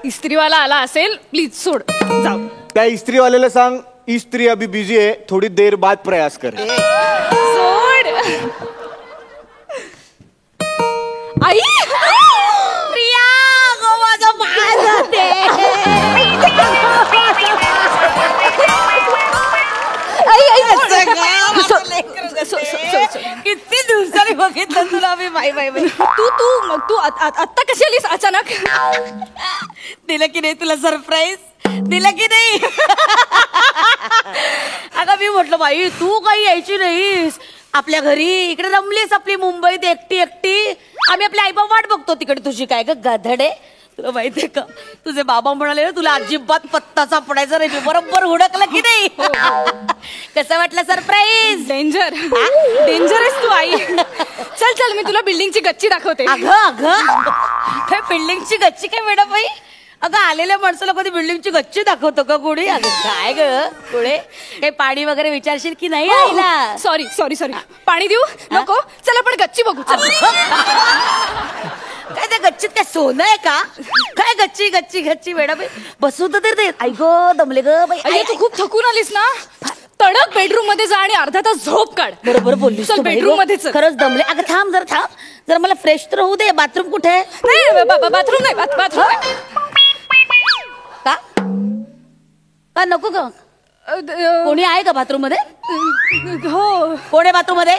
इस्त्रीवाला आला असेल, प्लीज सोड. जाऊ. त्या इस्त्रीवाल्याला सांग इस्त्री अभी बिजी है, थोड़ी देर बाद प्रयास कर. सोड. आई प्रिया गो माझं बाळ जाते. किती दिवसांनी बघितलं तुला मी. बाई बाई बाई. तू आत्ता कशी आलीस अचानक? दिलं की नाही तुला सरप्राईज? दिलं की नाही? अगं मी म्हटलं बाई तू काही यायची नाहीस आपल्या घरी. इकडे रमलीस आपली मुंबईत एकटी एकटी. आम्ही आपल्या आईबाप वाट बघतो तिकडे. तुझी काय ग गधडे. तुला माहितीये का तुझे बाबा म्हणाले ना तुला अजिबात पत्ता सापडायचा नाही. मी बरोबर हुडकलं की नाही? कसं वाटलं सरप्राईज? डेंजर आहेस तू आई. चल चल मी तुला बिल्डिंगची गच्ची दाखवते. अगं काय बिल्डिंगची गच्ची काय मॅडम बाई? अगं आलेल्या माणसाला कधी बिल्डिंगची गच्ची दाखवतो का कोणी? अगं काय ग पुढे काही पाणी वगैरे विचारशील की नाही आईला? सॉरी पाणी देऊ नको. चल आपण गच्ची बघू. चल. काय त्या गच्चीत काय सोनं आहे का? काय गच्ची गच्ची गच्ची मॅडम बसू तर ते. आई गो दमले ग बाई. आई तू खूप थकून आलीस ना. तडक बेडरूम मध्ये जा आणि अर्धा तास झोप काढ. बरोबर बोललीस चल तू बाई बेडरूम गं. मध्ये चल. खरंच दमले. अगं थांब जरा मला फ्रेश तर होऊ दे. बाथरूम कुठे आहे? नाही बाथरूम नाही. बाथरूम का का नको ग? कोणी आहे का बाथरूम मध्ये? हो. कोण आहे बाथरूम मध्ये?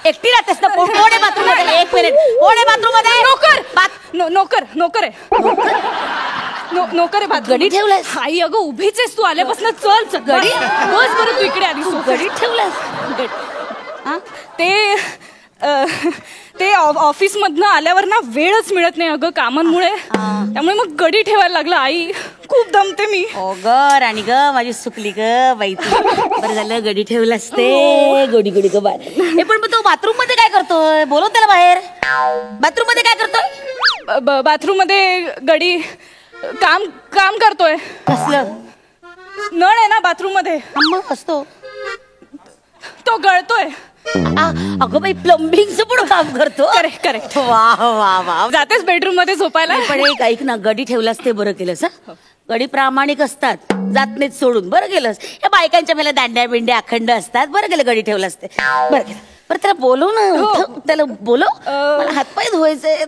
एकटी राहतेस ना? कोण आहे बाथरूम मध्ये? एक मिनिट. कोण आहे बाथरूम मध्ये? नोकर आहे बाथरूम. गडी ठेवलाय? आई अगं उभीच आहेस तू आल्यापासून. चल गडी? बस बरं तू इकडे आलीस. गडी ठेवलाय? ते ऑफिस मधनं आल्यावर ना वेळच मिळत नाही अगं कामांमुळे. त्यामुळे मग गडी ठेवायला लागलं. आई खूप दमते मी. ओ ग राणी ग माझी सुकली ग बाई तू. बरं झालं गडी ठेवलं असते. गोडी गोडी ग बाय. पण तो बाथरूम मध्ये काय करतोय? बोलव त्याला बाहेर. बाथरूम मध्ये काय करतोय? बाथरूम मध्ये गडी काम करतोय. कसलं? नळ आहे ना बाथरूम मध्ये. मग असतो तो गळतोय. अगं बाई प्लंबिंगचं पण काम करतो. करेक्ट. वा वा वा. जातेस बेडरूम मध्ये झोपायला. पण एक ऐक ना गडी ठेवलास ते बरं केलंस. गडी प्रामाणिक असतात. जात नाहीत सोडून. बरं केलंस. या बायकांच्या मला दांड्या बिंड्या अखंड असतात. बरं केलं गडी ठेवलास ते. बरं केलं. बरं त्याला बोलव ना. त्याला बोलव. मला हातपाय धुवायचे.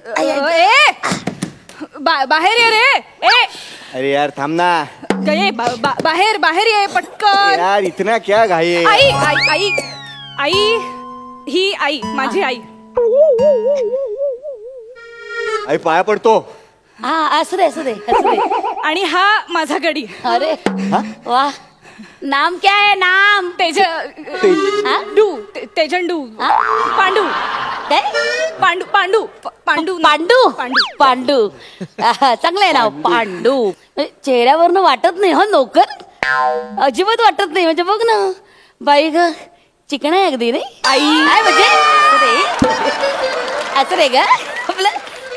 बाहेर ये रे. अरे यार थांब ना बाहेर ये पटकन. यार इतना क्या घाई है? आई ही आई माझी आई. आई पाया पडतो. हा असू दे. आणि हा माझा गडी. अरे वा. नाम क्या है? नाम तेजन डू. पांडू. काय? पांडू. चांगलं आहे नाव पांडू. चेहऱ्यावरनं वाटत नाही हो नोकर. अजिबात वाटत नाही. म्हणजे बघ ना बाई ग चिकन आहे अगदी नाही आई. म्हणजे असं रे ग आपलं.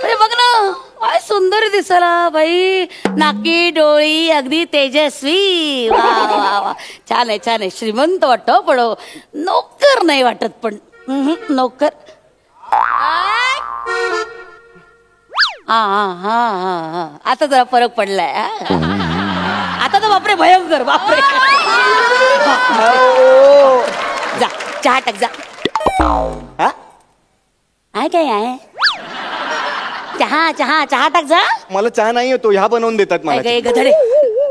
अरे बघ ना काय सुंदर दिसला बाई, नाकी डोळी अगदी तेजस्वी. वा वा वा, छान आहे छान आहे. श्रीमंत वाटतो पण नोकर नाही वाटत. पण नोकर. हा हा हा हा हा, आता जरा फरक पडलाय. आता तर बापरे भयंकर, बापरे. जा चहा टाक जा. हा? आहे काय आहे? चहा चहा चहा टाक जा. मला चहा नाही येतो, ह्या बनवून देतात मला. काय गधडे,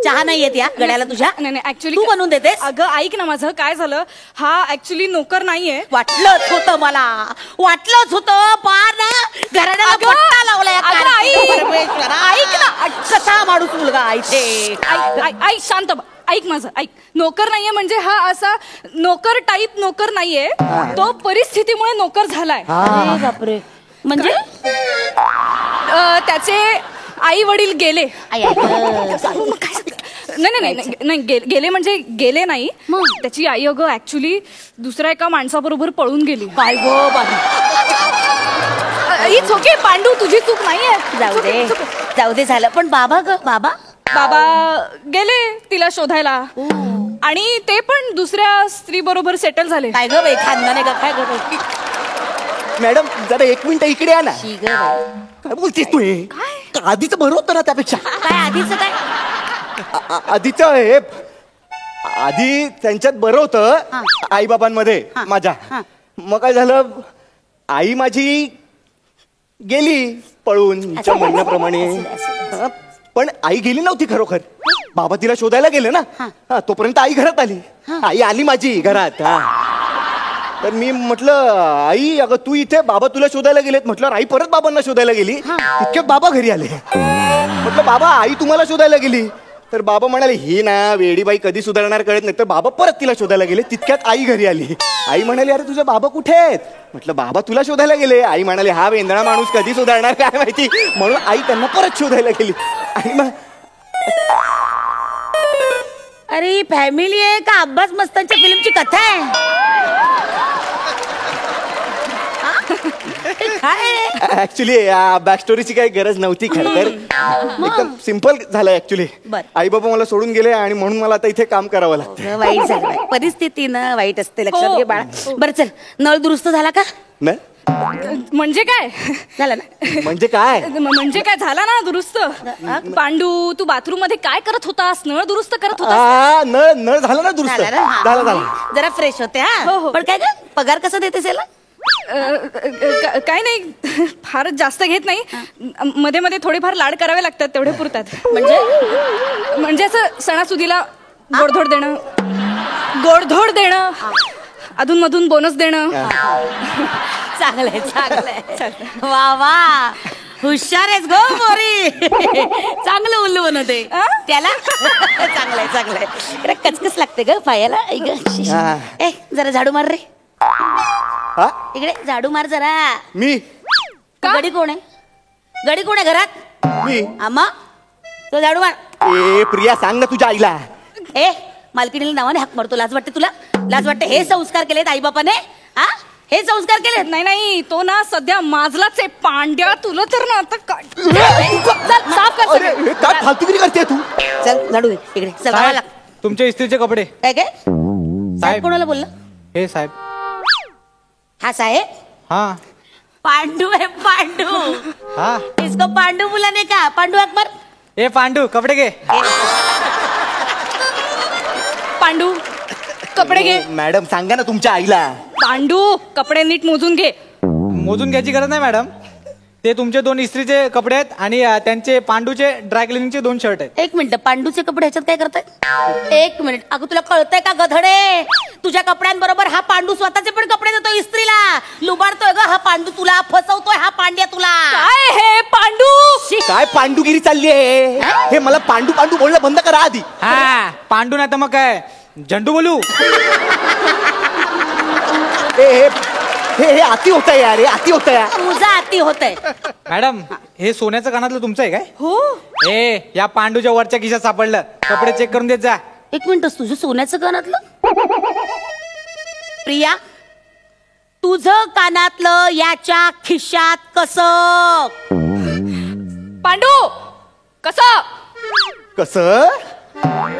चहा नाही येत या गड्याला तुझ्या? नाही ऍक्च्युली तू बनवून देतेस? अगं ऐक ना माझं, काय झालं, हा ऍक्च्युली नोकर नाहीये. वाटलंच होतं मला, वाटलंच होतं. पार ना घराण्याला अगं, पट्टा लावलाय. अगं, आई. परमेश्वरा. ऐक ना, कसा माणूस मुलगा इथे. ऐक शांत ऐक माझं, ऐक. नोकर नाहीये म्हणजे हा असा नोकर टाईप नोकर नाहीये, तो परिस्थितीमुळे नोकर झालाय. अरे बापरे. म्हणजे त्याचे आई वडील गेले. आई, आई. नाही गेले म्हणजे गेले नाही. त्याची आई अगं ऍक्च्युली दुसऱ्या एका माणसाबरोबर पळून गेली. काय गो बाबा. इट्स ओके पांडू, तुझी चूक नाहीये. जाऊ दे जाऊ दे, झालं. पण बाबा ग, बाबा बाबा गेले तिला शोधायला, आणि ते पण दुसऱ्या स्त्री बरोबर सेटल झाले. काय ग बाई, खानदान आहे का काय ग? मॅडम जरा 1 मिनिट इकडे या ना. शी ग बाई. काय बोलतेस तू हे? आधीच बरं होतं ना त्यापेक्षा. काय आधीच काय? आधीचं हे आधी त्यांच्यात बरं होतं आईबाबांमध्ये माझ्या. मग काय झालं, आई माझी गेली पळून तिच्या म्हणण्याप्रमाणे. पण आई गेली नव्हती खरोखर, बाबा तिला शोधायला गेले ना. तोपर्यंत आई घरात आली. आई आली माझी घरात. तर मी म्हटलं आई अगं तू इथे, बाबा तुला शोधायला गेलेत. म्हटलं आई परत बाबांना शोधायला गेली. तितक्यात बाबा घरी आले. म्हटलं बाबा आई तुम्हाला शोधायला गेली. तर बाबा म्हणाले ही ना वेडीबाई कधी सुधारणार कळत नाही. तर बाबा परत तिला शोधायला गेले. तितक्यात आई घरी आली. आई म्हणाली अरे तुझे बाबा कुठे आहेत? म्हटलं बाबा तुला शोधायला गेले. आई म्हणाले हा वेंदणा माणूस कधी सुधारणार काय माहिती, म्हणून आई त्यांना परत शोधायला गेली. आणि मग अरे फॅमिली आहे का अब्बास मस्तानच्या फिल्मची कथा आहे? काय ऍक्च्युली बॅक स्टोरीची काही गरज नव्हती खरं तर. एकदम सिम्पल झालं ऍक्च्युली. बरं. आई बाबा मला सोडून गेले आणि म्हणून मला आता इथे काम करावं लागतं. वाईट झालं बाई. परिस्थिती ना वाईट असते, लक्षात घे बाळा. बरं चल, नळ दुरुस्त झाला का? नाही म्हणजे काय झाला ना? म्हणजे काय? म्हणजे काय झाला ना दुरुस्त. पांडू तू बाथरूम मध्ये काय करत होतास? नळ दुरुस्त करत होतास? नळ नळ झाला ना दुरुस्त. झाला ना? हा. झाला झाला. जरा फ्रेश होते. हा हो, हो. पण काय ग पगार कसा देतेस याला? काय नाही, फारच जास्त घेत नाही. मध्ये मध्ये थोडेफार लाड करावे लागतात, तेवढे पुरतात. म्हणजे असं सणासुदीला गोडधोड देणं, अधून मधून बोनस देणं. चांगलंय चांगलंय. वा वा, हुशार आहेस गो मोरी. चांगलं उल्लू बनवते त्याला. चांगलंय चांगलंय. अरे कचकच लागते ग पायाला. ए जरा झाडू मार रे. इकडे झाडू मार जरा. मी गडी कोण आहे? गडी कोण आहे घरात? मी आम्हा तो झाडू मार. ए प्रिया सांग ना तुझ्या आईला. ए मालकीणीला नावाने हाक मारतो. लाज वाटते तुला? लाज वाटते? हे संस्कार केलेत आई बापाने? हा हे संस्कार केलेत? नाही तो ना सध्या माझलाच आहे पांड्या. तुला तर ना आता काय साफ कर. अरे हे काय फालतूगिरी करते तू? चल झाडू दे इकडे. चल साहेब, लाग. तुमच्या इस्त्रीचे कपडे. काय काय साहेब कोणाला बोललं? हे साहेब. हा साहेब हाँ पांडू है पांडू. हाँ इसको पांडू बुलाने का? पांडू अकबर. ए पांडू कपडे घे. पांडू कपडे घे. मॅडम सांगा ना तुमच्या आईला. पांडू कपडे नीट मोजून घे. मोजून घ्यायची गरज नाही मॅडम. ते तुमचे 2 इस्त्रीचे कपडे आहेत आणि त्यांचे पांडूचे ड्राय क्लिनिंगचे 2 शर्ट आहेत. एक मिनिट, पांडूचे कपडे ह्याच्यात काय करताय? एक मिनिट. अगं तुला कळतंय का गधडे? तुझ्या कपड्यांबरोबर हा पांडू स्वतःचे पण कपडे देतो इस्त्रीला. लुबाडतोय ग हा पांडू तुला. फसवतोय हा पांड्या तुला. काय हे पांडू? काय पांडुगिरी चालली आहे? हे मला पांडू पांडू बोलणं बंद करा आधी. हा पांडू नाही तर मग काय झंडू बोलू? हे अति होत आहे यार. हे अति होत आहे. तुझा अति होतंय. मॅडम हे सोन्याचं कानातलं तुमचं आहे काय? हो. ए या पांडूच्या वरच्या खिशात सापडलं. कपडे चेक करून देत जा. एक मिनिट, तुझं सोन्याचं कानातलं? प्रिया तुझं कानातलं याच्या खिशात कसं? पांडू कसं कसं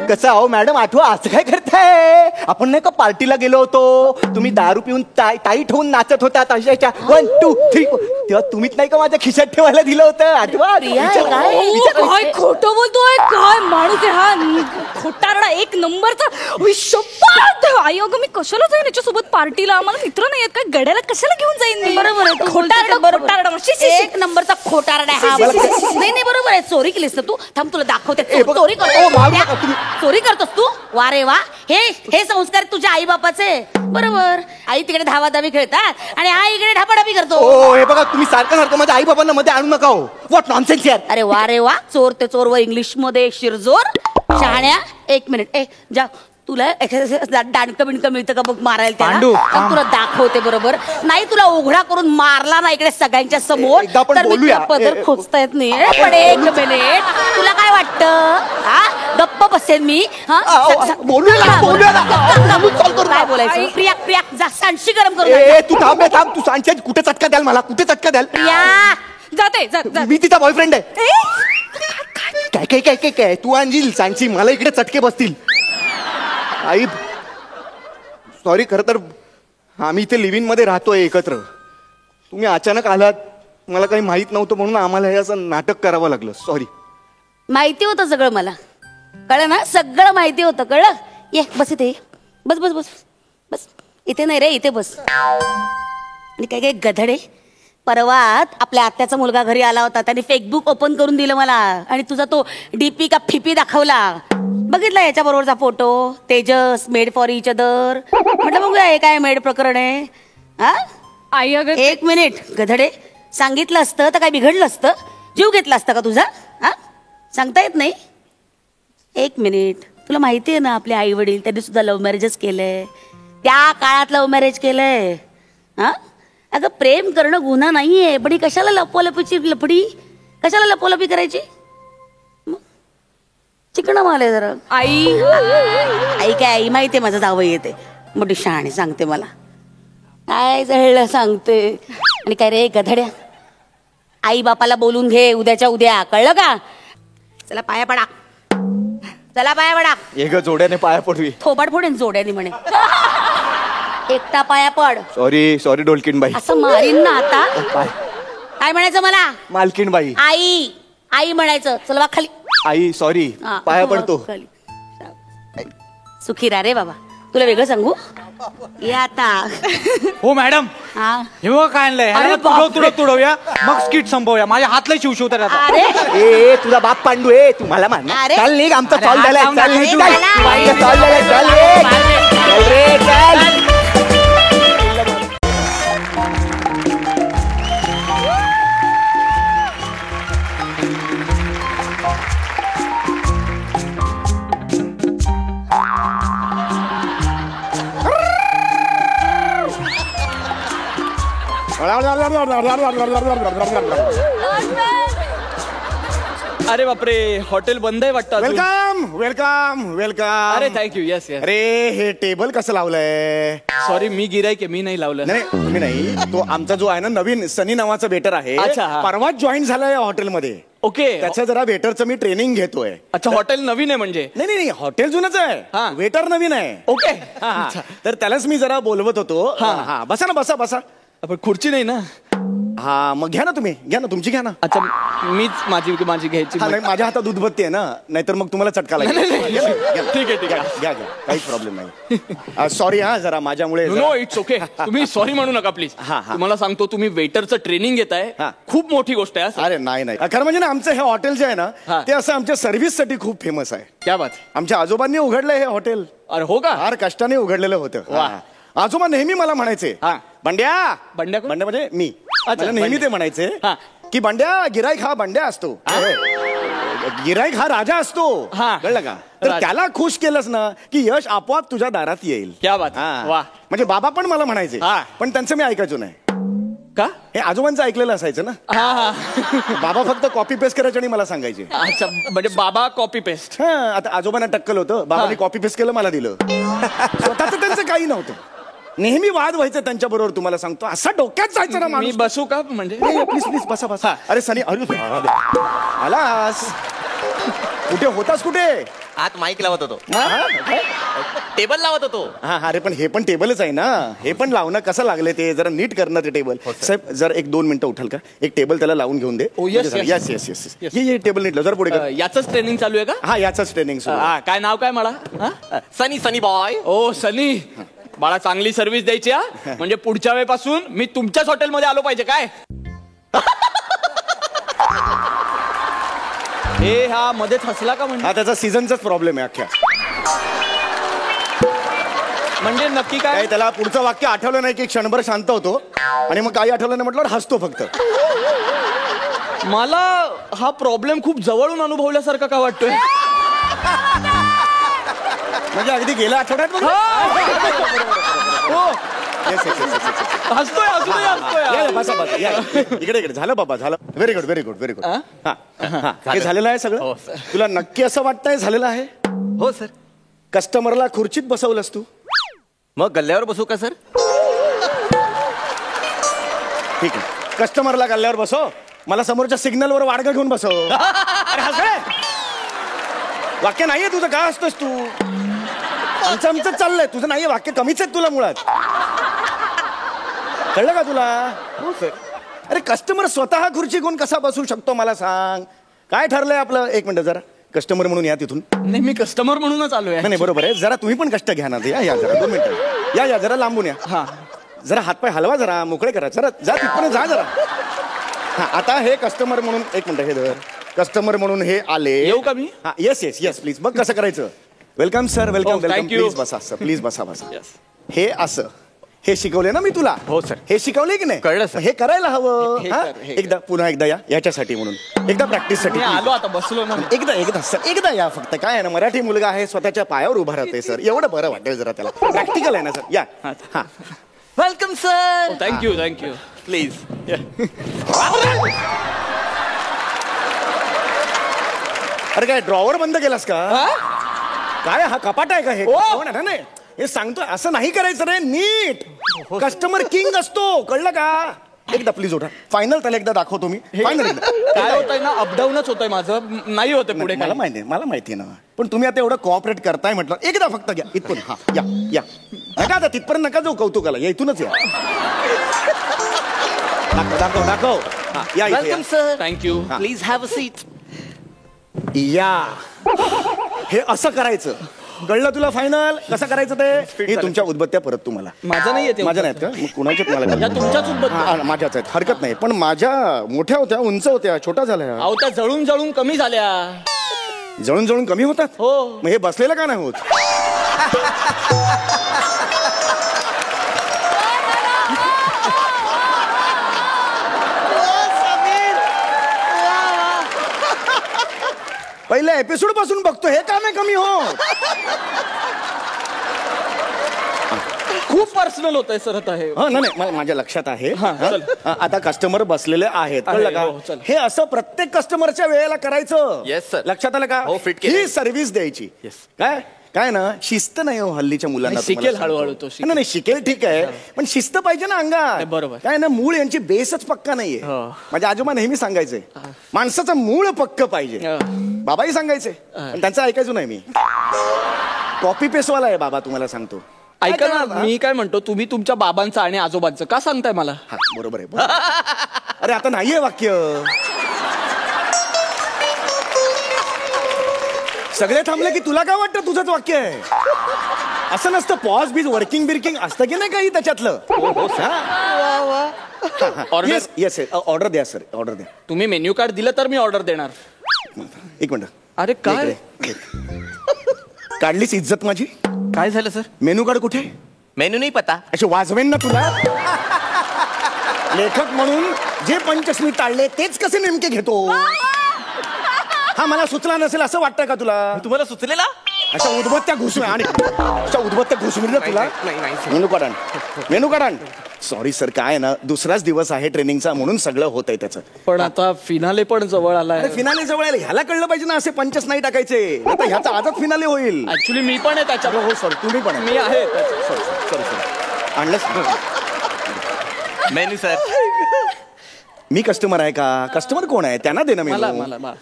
कसं अहो मॅडम आठवा असं काय करताय आपण नाही का पार्टीला गेलो होतो तुम्ही दारू पिऊन टाईट होऊन नाचत होता अशाच्या 1 2 3 तेव्हा तुम्हीच नाही का माझ्या खिशात ठेवायला दिलं होतं आठवा काय खोटं बोलतोय काय माणूस आहे हा खोटारडा एक नंबरचा शपथ आई अगं मी कशाला जाईन याच्यासोबत पार्टीला मला मित्र नाही आहेत काय गड्याला कशाला घेऊन जाईन मी बरोबर आहे, तू खोटारडा बोलतेस ते खोटारडा शी, शी, शी. एक नंबरचा खोटारडा आहे हा. नाही नाही बरोबर आहे चोरी केलीस ना तू थांब तुला दाखवते बघ. चोरी ओ, मारू नका करतो तुम्ही. चोरी करतोस तू वा रे वा हे संस्कार तुझ्या आई बापाचे बरोबर आई तिकडे धावाधावी खेळतात आणि हा इकडे ढापाढापी करतो ओ हे बघा तुम्ही सारखं सारखं माझ्या आई बाबांना मध्ये आणू नका हो व्हॉट नॉनसेन्स यार अरे वा रे वा चोर ते चोर व इंग्लिश मध्ये शिरजोर शहाण्या 1 मिनिट जा तुला दांडकं बिणकं मिळतं का बघ मारायला पांडू, त्याला मग तुला दाखवते बरोबर नाही तुला उघडा करून मारला ना इकडे सगळ्यांच्या समोर एकदा आपण तर मी बोलूया. तुला पदर खोचता येत नाही पण 1 मिनिट तुला काय वाटतं हा गप्प बसेल मी हा बोलूया ना, बोलूया ना. काय बोलायचं प्रिया जा सांडशी गरम करून ए तू थांब रे, थांब तू सांगशील कुठे चटका द्याल मला कुठे चटका द्याल प्रिया जाते जा मी तिचा बॉयफ्रेंड आहे काय काय काय काय काय तू आणशील सांगशी मला इकडे चटके बसतील आई सॉरी खरं तर आम्ही इथे लिव्हिंग मध्ये राहतोय एकत्र तुम्ही अचानक आलात मला काही माहित नव्हतं म्हणून आम्हाला हे असं नाटक करावं लागलं सॉरी माहिती होतं सगळं मला कळलं ना सगळं माहिती होतं कळलं ये बस इथे बस बस बस बस इथे नाही रे इथे बस आणि काय काय गधडे परवात आपल्या आत्याचा मुलगा घरी आला होता त्याने फेसबुक ओपन करून दिलं मला आणि तुझा तो डीपी का फिपी दाखवला बघितला याच्या बरोबरचा photo Tejas made for each other म्हटलं बघूया हे काय मेड प्रकरण आहे हा आई अगं 1 मिनिट गधडे सांगितलं असतं तर काय बिघडलं असतं जीव घेतला असता का तुझा हा सांगता येत नाही 1 मिनिट तुला माहिती आहे ना आपले आई वडील त्यांनी सुद्धा लव्ह मॅरेजच केलंय त्या काळात लव्ह मॅरेज केलंय हा अगं प्रेम करणं गुन्हा नाहीये पण ही कशाला लपवालपीची लपडी कशाला लपवालपी करायची चिकणं माले जरा आई काय आई माहितीये माझं जावं येते मोठी शहाणी सांगते मला काय जळलं सांगते आणि काय रे गधड्या आई बापाला बोलून घे उद्याच्या उद्या कळलं का चला पाया पडा चला पाया पडा एक जोड्याने पाया पडवी थोबाड फोडेन जोड्याने म्हणे एकटा पाया पड सॉरी सॉरी डोलकीन बाई असं मारीन ना आता काय म्हणायचं मला मालकीन बाई आई आई म्हणायचं चल वा खाली आई सॉरी हा, पाया पडतो खाली. सुखी रा रे बाबा तुला वेगळं सांगू या आता हो मॅडम हा हे बघा काय आणलंय अरे ह्याला बापरे. तुडवूया मग स्किट संपवूया माझ्या हातला शिवशिव तर आता अरे ए तुझा बाप पांडू ए तू मला मान अरे. चल निघ आमचा अरे, चॉल हात झालाय लावून चल टाक. निघ, अरे, चल. मला. आमचा चॉल झालाय चल निघ. चल रे चल अरे बापरे हॉटेल बंद आहे वाटतं अजून. वेलकम वेलकम वेलकम अरे थँक्यू येस येस अरे हे टेबल कसं लावलंय सॉरी मी गिरायक आहे मी नाही लावलं नाही तुम्ही नाही तो आमचा जो आहे ना नवीन सनी नावाचा वेटर आहे अच्छा, हा. परवाच जॉईन झालाय हॉटेलमध्ये ओके त्याचं जरा वेटरचं मी ट्रेनिंग घेतोय अच्छा हॉटेल नवीन आहे म्हणजे नाही नाही हॉटेल जुनच हा. आहे वेटर नवीन आहे ओके हा, हा. तर त्यालाच मी जरा बोलवत होतो हा बसा ना बसा बसा पण खुर्ची नाही ना हा मग घ्या ना तुम्ही घ्या ना तुमची घ्या ना अच्छा मीच माझी घ्यायची हा, नाही, माझ्या हातात उदबत्ती आहे ना नाहीतर मग तुम्हाला चटका लागेल नाही, नाही, घ्या, घ्या. ठीक आहे, ठीक आहे. घ्या घ्या काहीच प्रॉब्लेम नाही सॉरी हा जरा माझ्यामुळे नो इट्स ओके तुम्ही सॉरी म्हणू नका प्लीज हा, हा. तुम्हाला सांगतो तुम्ही वेटरचं ट्रेनिंग घेताय हा. खूप मोठी गोष्ट आहे हा. अरे नाही नाही खरं म्हणजे ना आमचं हे हॉटेल जे आहे हा. ना ते असं आमच्या सर्व्हिस साठी खूप फेमस आहे क्या बात आमच्या आजोबांनी उघडलंय हे हॉटेल अरे हो का फार कष्टाने उघडलेलं होतं वा. हा. आजोबा नेहमी मला म्हणायचे हा. बंड्या बंड्या कोण? बंड्या म्हणजे मी अच्छा, मला नेहमी बंड्या. ते म्हणायचे हा. की बंड्या गिराईक हा बंड्या असतो गिराईक हा राजा असतो हा. कळलं का तर राजा. त्याला खुश केलंस ना की यश आपोआप तुझ्या दारात येईल क्या बात. हा. वा. म्हणजे बाबा पण मला म्हणायचे हा. पण त्यांचं मी ऐकायचो नाही का हे आजोबांचं ऐकलेलं असायचं ना हा हा बाबा फक्त कॉपी पेस्ट करायचे आणि मला सांगायचे अच्छा म्हणजे बाबा कॉपी पेस्ट हा आता आजोबांना टक्कल होतं बाबांनी कॉपी पेस्ट केलं मला दिलं स्वतःच त्यांचं काही नव्हतं नेहमी वाद व्हायचं त्यांच्या बरोबर, तुम्हाला सांगतो. असा डोक्यात जायचं ना मी माणूस. बसू का म्हणजे प्लीज प्लीज बसा बसा. अरे सनी, अरे आलास कुठे होतास? कुठे? आत माईक लावत होतो, हा? टेबल लावत होतो. हा अरे पण हे पण टेबलच आहे ना. हे पण लावणं कसं लागले ते जरा नीट करणं ते टेबल. साहेब जरा 1-2 मिनिटं उठाल का? एक टेबल त्याला लावून घेऊन दे. yes, yes. Yes yes yes. ये टेबल नीट लाव जरा पुढे कर. याच ट्रेनिंग चालू आहे का? हा याचाच ट्रेनिंग सुरू आहे. काय नाव काय मला? सनी सनी बॉय. ओ सनी, मला चांगली सर्व्हिस द्यायची हा. म्हणजे पुढच्या वेळेपासून मी तुमच्याच हॉटेलमध्ये आलो पाहिजे काय? हे हा मध्येच हसला का म्हणजे? हा त्याचा सीझनचाच प्रॉब्लेम आहे अख्ख्या. म्हणजे नक्की काय? काय त्याला पुढचं वाक्य आठवलं नाही की क्षणभर शांत होतो आणि मग काही आठवलं नाही म्हटलं हसतो फक्त. मला हा प्रॉब्लेम खूप जवळून अनुभवल्यासारखा का वाटतोय? म्हणजे अगदी गेल्या आठवड्यात बघ. Yes, yes, yes, yes, yes, yes. हसतोय अजूनही हसतोय. बसा बसा या इकडे इकडे. झालं बाबा झालं. Very good very good very good. हे झालेलं आहे सगळं. तुला नक्की असं वाटतंय झालेलं आहे? हो सर. कस्टमरला खुर्चीत बसवलंस तू? मग गल्ल्यावर बसू का सर? ठीक आहे. कस्टमरला गल्ल्यावर बसव, मला समोरच्या सिग्नलवर वाडगा घेऊन बसव. अरे हस रे. वाक्य नाहीये तुझं, काय असतोस तू? आमचं चाललंय, तुझं नाहीये वाक्य. कमीच आहेत तुला मुळात. कळलं का तुला? हो सर. अरे कस्टमर स्वतः खुर्ची घेऊन कसा बसू शकतो मला सांग? काय ठरलंय आपलं? 1 मिनिट जरा कस्टमर म्हणून या तिथून. नाही मी कस्टमर म्हणूनच आलोय. नाही बरोबर आहे. जरा तुम्ही पण कष्ट घ्या ना. या जरा 2 मिनिटं. या जरा लांबून या. हा जरा हातपाय हलवा, जरा मोकळे करा. जरा जा तिथपर्यंत जा जरा. हा आता हे कस्टमर म्हणून 1 मिनिट हे धर. कस्टमर म्हणून हे आले. येऊ का मी? हा येस येस येस प्लीज. बघ कसं करायचं. Welcome sir. Welcome Oh, welcome. thank you. Please बसा सर. प्लीज बसा बसा. हे असं हे शिकवले ना मी तुला? हो सर. हे शिकवले की नाही? कळलं सर. हे करायला हवं. हे हा? कर, हे एकदा पुन्हा एकदा या याच्यासाठी म्हणून. एकदा प्रॅक्टिस साठी. मी आलो आता बसलो ना. एकदा सर एकदा या फक्त. काय आहे ना मराठी मुलगा आहे, स्वतःच्या पायावर उभा राहते सर. एवढं बरं वाटेल जरा त्याला. प्रॅक्टिकल आहे ना सर. या हा. Welcome sir. Thank you thank you. Please. अरे काय ड्रॉवर बंद केलास का? काय हा कपाट आहे का हे? कोण आहे? नाही हे सांगतोय असं नाही करायचं रे. नीट. कस्टमर किंग असतो, कळलं का? एकदा प्लीज उठा. फायनल त्याला एकदा दाखवतो मी. फायनल काय होतंय ना, अपडाऊनच होतंय माझं. नाही होतं पुढे. मला माहिती आहे ना. पण तुम्ही आता एवढं कॉपरेट करताय म्हटलं एकदा फक्त घ्या इथून. हा या या. नका आता तिथपर्यंत नका जाऊ कौतुकाला. या इथूनच या. दाखव. या इथे या. Welcome sir. Thank you. Please have a seat. या हे असं करायचं. कळलं तुला? फायनल कसं करायचं ते? हे तुमच्या उदबत्त्या परत तुम्हाला. माझा नाही येते. माझ्या नाहीत का? मग कुणाच्याच मला या तुमच्याच उदबत्त्या. माझ्याच आहेत. हरकत नाही. पण माझ्या मोठ्या होत्या, उंच होत्या, छोट्या झाल्या. अहो त्या जळून जळून कमी झाल्या. जळून कमी होतात? हो. मग हे बसलेलं का नाही होत? पहिल्या एपिसोड पासून बघतो. हे का नाही कमी हो? खूप पर्सनल होत आहे सर आता हे. नाही माझ्या लक्षात आहे. चल. आता कस्टमर बसलेले आहेत, कळलं हो, का? चल. हे असं प्रत्येक कस्टमरच्या वेळेला करायचं. Yes, sir. लक्षात आलं का? हो, fit केलंय. ही सर्व्हिस द्यायची. Yes. काय ना शिस्त नाही हो हल्लीच्या मुलांना. नाही, शिकेल तुम्हाला हळूहळू सांगतो. तो शिकेल. नाही शिकेल ठीक आहे, पण शिस्त पाहिजे ना अंगात. नाही, बरोबर. काय ना मूळ यांची बेसच पक्का नाहीये. हो. माझे आजोबा नेहमी सांगायचे माणसाचं मूळ पक्क पाहिजे. हो. बाबाही सांगायचे, पण त्यांचं ऐकायचो नाही मी. कॉपी पेस्टवाला आहे बाबा, तुम्हाला सांगतो. ऐका ना, मी काय म्हणतो, तुम्ही तुमच्या बाबांचं आणि आजोबांचं का सांगताय मला? हा बरोबर आहे, बरोबर. अरे आता नाहीये वाक्य. सगळे थांबले की तुला काय वाटतं तुझंच वाक्य आहे? असं नसतं. पॉज बीज वर्किंग बिर्किंग असतं की नाही काही त्याच्यातलं? ऑर्डर. येस ऑर्डर द्या सर, ऑर्डर द्या. तुम्ही मेन्यू कार्ड दिलं तर मी ऑर्डर देणार. 1 मिनिट. अरे काय काढलीच इज्जत माझी. काय झालं सर? मेनू कार्ड कुठे? मेनू नाही पता. असे वाजवेन ना तुला. लेखक म्हणून जे पंचस्मी टाळले तेच कसे नेमके घेतो? हा मला सुचला नसेल असं वाटतंय का तुला? तुम्हाला सुचलेला? अशा उदबत्त्या घुसव्या आणि अशा उदबत्त्या घुसविल्या तुला. Menu card. सॉरी सर, काय ना दुसराच दिवस आहे ट्रेनिंगचा म्हणून सगळं होत आहे त्याचं. पण आता फिनाले पण जवळ आलाय. अरे फिनाले जवळ आले, ह्याला कळलं पाहिजे ना. असे पंचच नाही टाकायचे. आता ह्याचा आजच फिनाले होईल. ऍक्च्युली मी पण आहे त्याच्यात. हो सॉरी, तुम्ही पण मी आहे सॉरी. आणलंस मेनू सर. मी कस्टमर आहे का? कस्टमर कोण आहे? त्यांना दे ना मला मेनू. मला मला.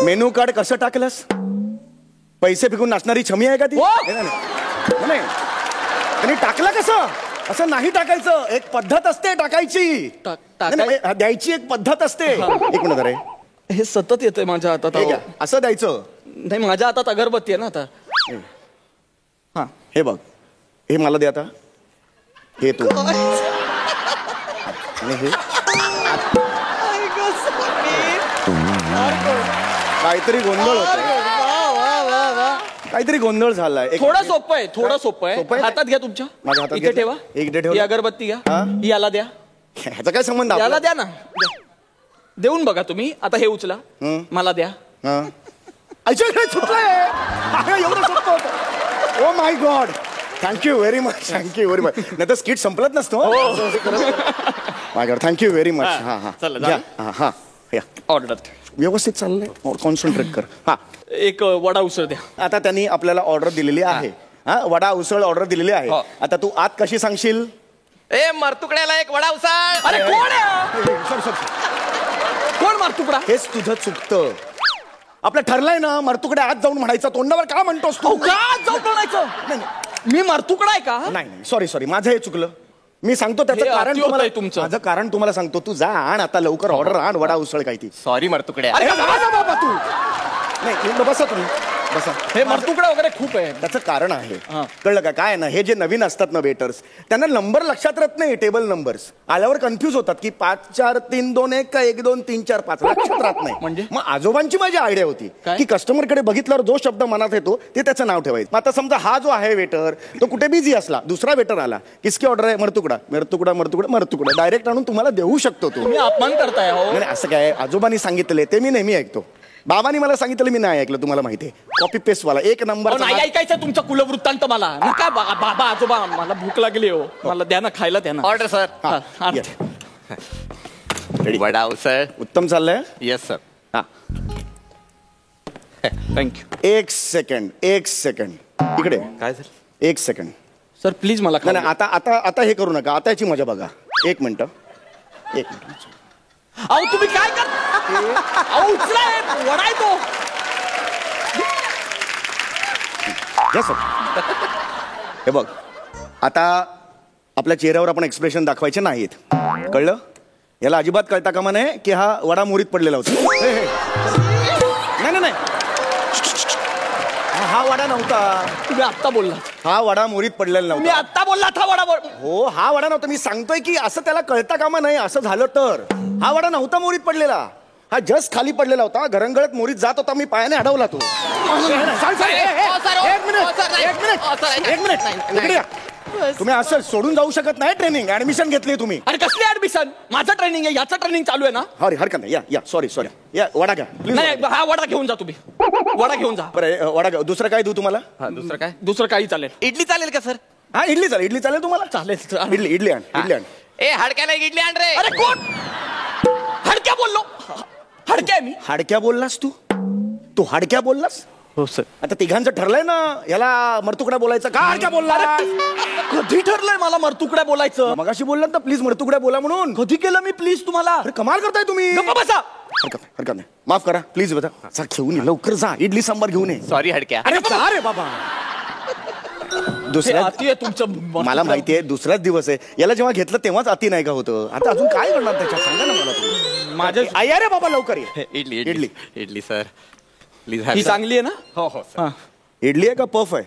मेनू कार्ड कसं टाकलंस? पैसे फेकून नाचणारी छमी आहे का ती? हो. नाही त्यांनी टाकलं कसं? असं नाही टाकायचं. एक पद्धत असते टाकायची. नाही, नाही, द्यायची एक पद्धत असते. एक मिनिट रे, हे सतत येतंय माझ्या हातात. हे घ्या, अहो. असं द्यायचं. नाही माझ्या हातात अगरबत्ती आहे ना आता. हा हे बघ, हे मला दे आता. हे तू आणि हे काहीतरी गोंधळ होत, काहीतरी गोंधळ झालाय. थोडं सोपं आहे, थोडं सोपं आहे. सोपं आहे? हातात घ्या तुमच्या. माझ्या हातात इथे घेतलं. ठेवा. इकडे ठेवलं. ही अगरबत्ती घ्या. हा? ही याला द्या. ह्याचा काय संबंध याला आपला? द्या ना. देऊन बघा तुम्ही. आता हे उचला. मला द्या. हा. ऐच्याकडे सुटलंय. अरे, एवढं सोपं होतं. Oh my God, thank you very much, thank you very much. नाही तर स्किट संपलत नसतो. माय गॉड, थँक्यू व्हेरी मच. हा हा चला, घ्या. जाऊ. हा हा या. ऑर्डर. व्यवस्थित चाललंय. कॉन्सन्ट्रेट कर. हा, एक वडा उसळ द्या. आता त्यांनी आपल्याला ऑर्डर दिलेली आहे. हा, वडा उसळ ऑर्डर दिलेली आहे. हो. आता तू आत कशी सांगशील? ए मरतुकड्याला एक वडा उसाळ. अरे कोण आहे? सॉरी सॉरी, कोण मार तुकडा? हेच तुझं चुकतं. आपलं ठरलंय ना, मरतुकडे आत जाऊन म्हणायचं. तोंडावर का म्हणतोस तू? का जाऊ म्हणायचं? नाही, मी मारतुकडा आहे का? नाही नाही, सॉरी सॉरी, माझं हे चुकलं. मी सांगतो त्याचं हे कारण अति तुम्हाला. होतंय तुमचं. माझं कारण तुम्हाला सांगतो. तू जा आण आता लवकर ऑर्डर आण. वडा उसळ काय ती. सॉरी मरतुकड्या. अरे जा बाबा तू. नाही बसा तुम्ही, बसा. हे मरतुकडा वगैरे खूप आहे. त्याचं कारण आहे. हा. कळलं का? काय ना, हे जे नवीन असतात ना वेटर्स, त्यांना नंबर लक्षात राहत नाही. टेबल नंबर्स आल्यावर कन्फ्युज होतात की 5 4 3 2 1 का 1 2 3 4 5 लक्षात राहत नाही. म्हणजे? मग आजोबांची माझी आयडिया होती काय? की कस्टमरकडे बघितल्यावर जो शब्द मनात येतो ते त्याचं नाव ठेवायचं. मग आता समजा हा जो आहे वेटर, तो कुठे बिझी असला, दुसरा वेटर आला, किसकी ऑर्डर आहे? मरतुकडा मरतुकडा मरतुकडा मरतुकडा. डायरेक्ट आणून तुम्हाला देऊ शकतो तो. तुम्ही अपमान करताय हो. नाही, असं काय, आजोबांनी सांगितले ते मी नेहमी ऐकतो. बाबांनी मला सांगितलं मी नाही ऐकलं. तुम्हाला माहिती आहे, कॉपी पेस्ट वाला एक अहो, नंबर. नाही ऐकायचं तुमचा कुलवृत्तांत मला. नका बाबा आजोबा, मला भूक लागली हो. मला द्या ना, खायला द्या ना. Order sir. हा, आण. वडा उसळ. उत्तम चाललंय. Yes sir. हा, थँक्यू. एक सेकंड इकडे. काय झालं? एक सेकंड. सर प्लीज मला नाही नाही, आता आता आता हे करू नका. आता याची मजा बघा. एक मिनिट. अहो तुम्ही काय करता? अहो उचला, वडा आहे तो. हे बघ, आता आपल्या चेहऱ्यावर आपण एक्सप्रेशन दाखवायचे नाहीत. कळलं? याला अजिबात कळता कामा नये की हा वडा मोरीत पडलेला होता. नाही नाही नाही, हा वडा नव्हता. तुम्ही आत्ता बोलला. हा वडा मोरीत पडलेला मी नव्हता. आत्ता बोलला था वडा. हो, हा वडा नव्हता. मी सांगतोय की असं त्याला कळता कामा नाही. असं झालं तर हा वडा नव्हता मोरीत पडलेला. हा जस्ट खाली पडलेला होता. घरंगळत मोरीत जात होता. मी पायाने अडवला तो. एक मिनिट इकडे या. तुम्ही असं सोडून जाऊ शकत नाही. ट्रेनिंग ऍडमिशन घेतली तुम्ही. अरे कसली ऍडमिशन? माझं ट्रेनिंग आहे, याचं ट्रेनिंग चालू आहे ना. अरे हरकत नाही. या सॉरी या वडा घ्या प्लीज. नाही हा वडा घेऊन जा तुम्ही. वडा घेऊन जा. बरं वडा घ्या. दुसरं काय देऊ तुम्हाला? हा दुसरं काय? दुसरं काही चालेल. इडली चालेल का सर? हा इडली चालेल तुम्हाला? चालेल. इडली आण. ए हडक्याला एक इडली आण रे. अरे कोण? हडक्या बोललो. हडक्या मी. हाडक्या बोललास तू हाडक्या बोललास? हो सर. आता तिघांचं ठरलंय ना, याला मरतुकडा बोलायचं का हाडक्या बोलला? कधी ठरलंय मला मरतुकड्या बोलायचं? मगाशी बोललात ना प्लीज मरतुकडा बोला म्हणून. कधी केलं मी? प्लीज तुम्हाला. अरे कमाल करताय तुम्ही. गप्पा बसा. हरकत नाही माफ करा प्लीज. बता जा घेऊन ये लवकर. जा इडली सांबार घेऊन ये. सॉरी हडक्या. अरे जा रे बाबा. दुसऱ्या अति आहे तुमचं. मला माहिती आहे दुसराच दिवस आहे. याला जेव्हा घेतलं तेव्हाच अति नाही का होतं? आता अजून काय करणार त्याच्यात सांगा ना मला तुम्ही. माझ्या या रे बाबा लवकर ये. Idli sir please. ही चांगली आहे ना? हो हो सर. इडली आहे का पफ आहे?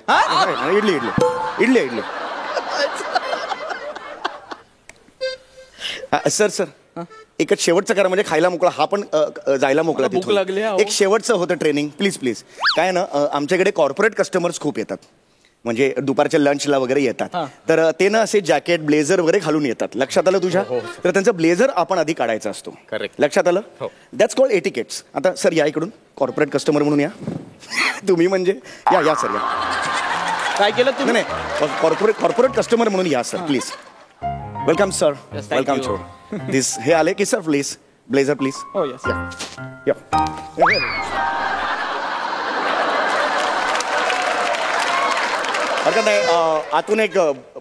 इडली सर एकच शेवटचं करा म्हणजे खायला मोकळा. हा पण जायला मोकळा. भूक लागली आहे, एक शेवटचं होतं ट्रेनिंग प्लीज. काय ना, आमच्याकडे कॉर्पोरेट कस्टमर्स खूप येतात. म्हणजे दुपारच्या लंचला वगैरे येतात. तर ते ना असे जॅकेट ब्लेझर वगैरे घालून येतात. लक्षात आलं तुझ्या? तर त्यांचं ब्लेझर आपण आधी काढायचा असतो. Correct. लक्षात आलं? That's called etiquettes. आता सर या इकडून कॉर्पोरेट कस्टमर म्हणून या. तुम्ही म्हणजे या सर या. काय केलं तुम्ही? नाही कॉर्पोरेट कस्टमर म्हणून या sir please. Welcome sir. Welcome sir. This हे आले की सर प्लीज ब्लेझर प्लीज. हो यस. हरकत नाही आतून एक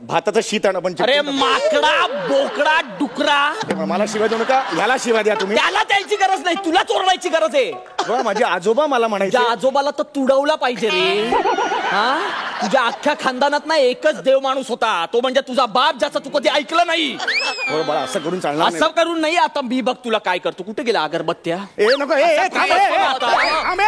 भाताचं शीत आण आपण अरे चिपकून टाकू. माकडा बोकडा डुकरा मला शिवाय देऊ नका, ह्याला शिवाय द्या तुम्ही. त्याला द्यायची गरज नाही, तुला चोरवायची गरज आहे. बरं, माझे आजोबा मला म्हणायचे. तुझ्या आजोबाला तर तुडवला पाहिजे रे. हा, तुझ्या अख्ख्या खानदानात ना एकच देव माणूस होता, तो म्हणजे तुझा बाप, ज्याचं तू कधी ऐकलं नाही. बरं बरं, असं करून चालणार असं करून नाही. आता मी बघ तुला काय करतो. कुठे गेला अगरबत्त्या? ए नको, थांब, थांब,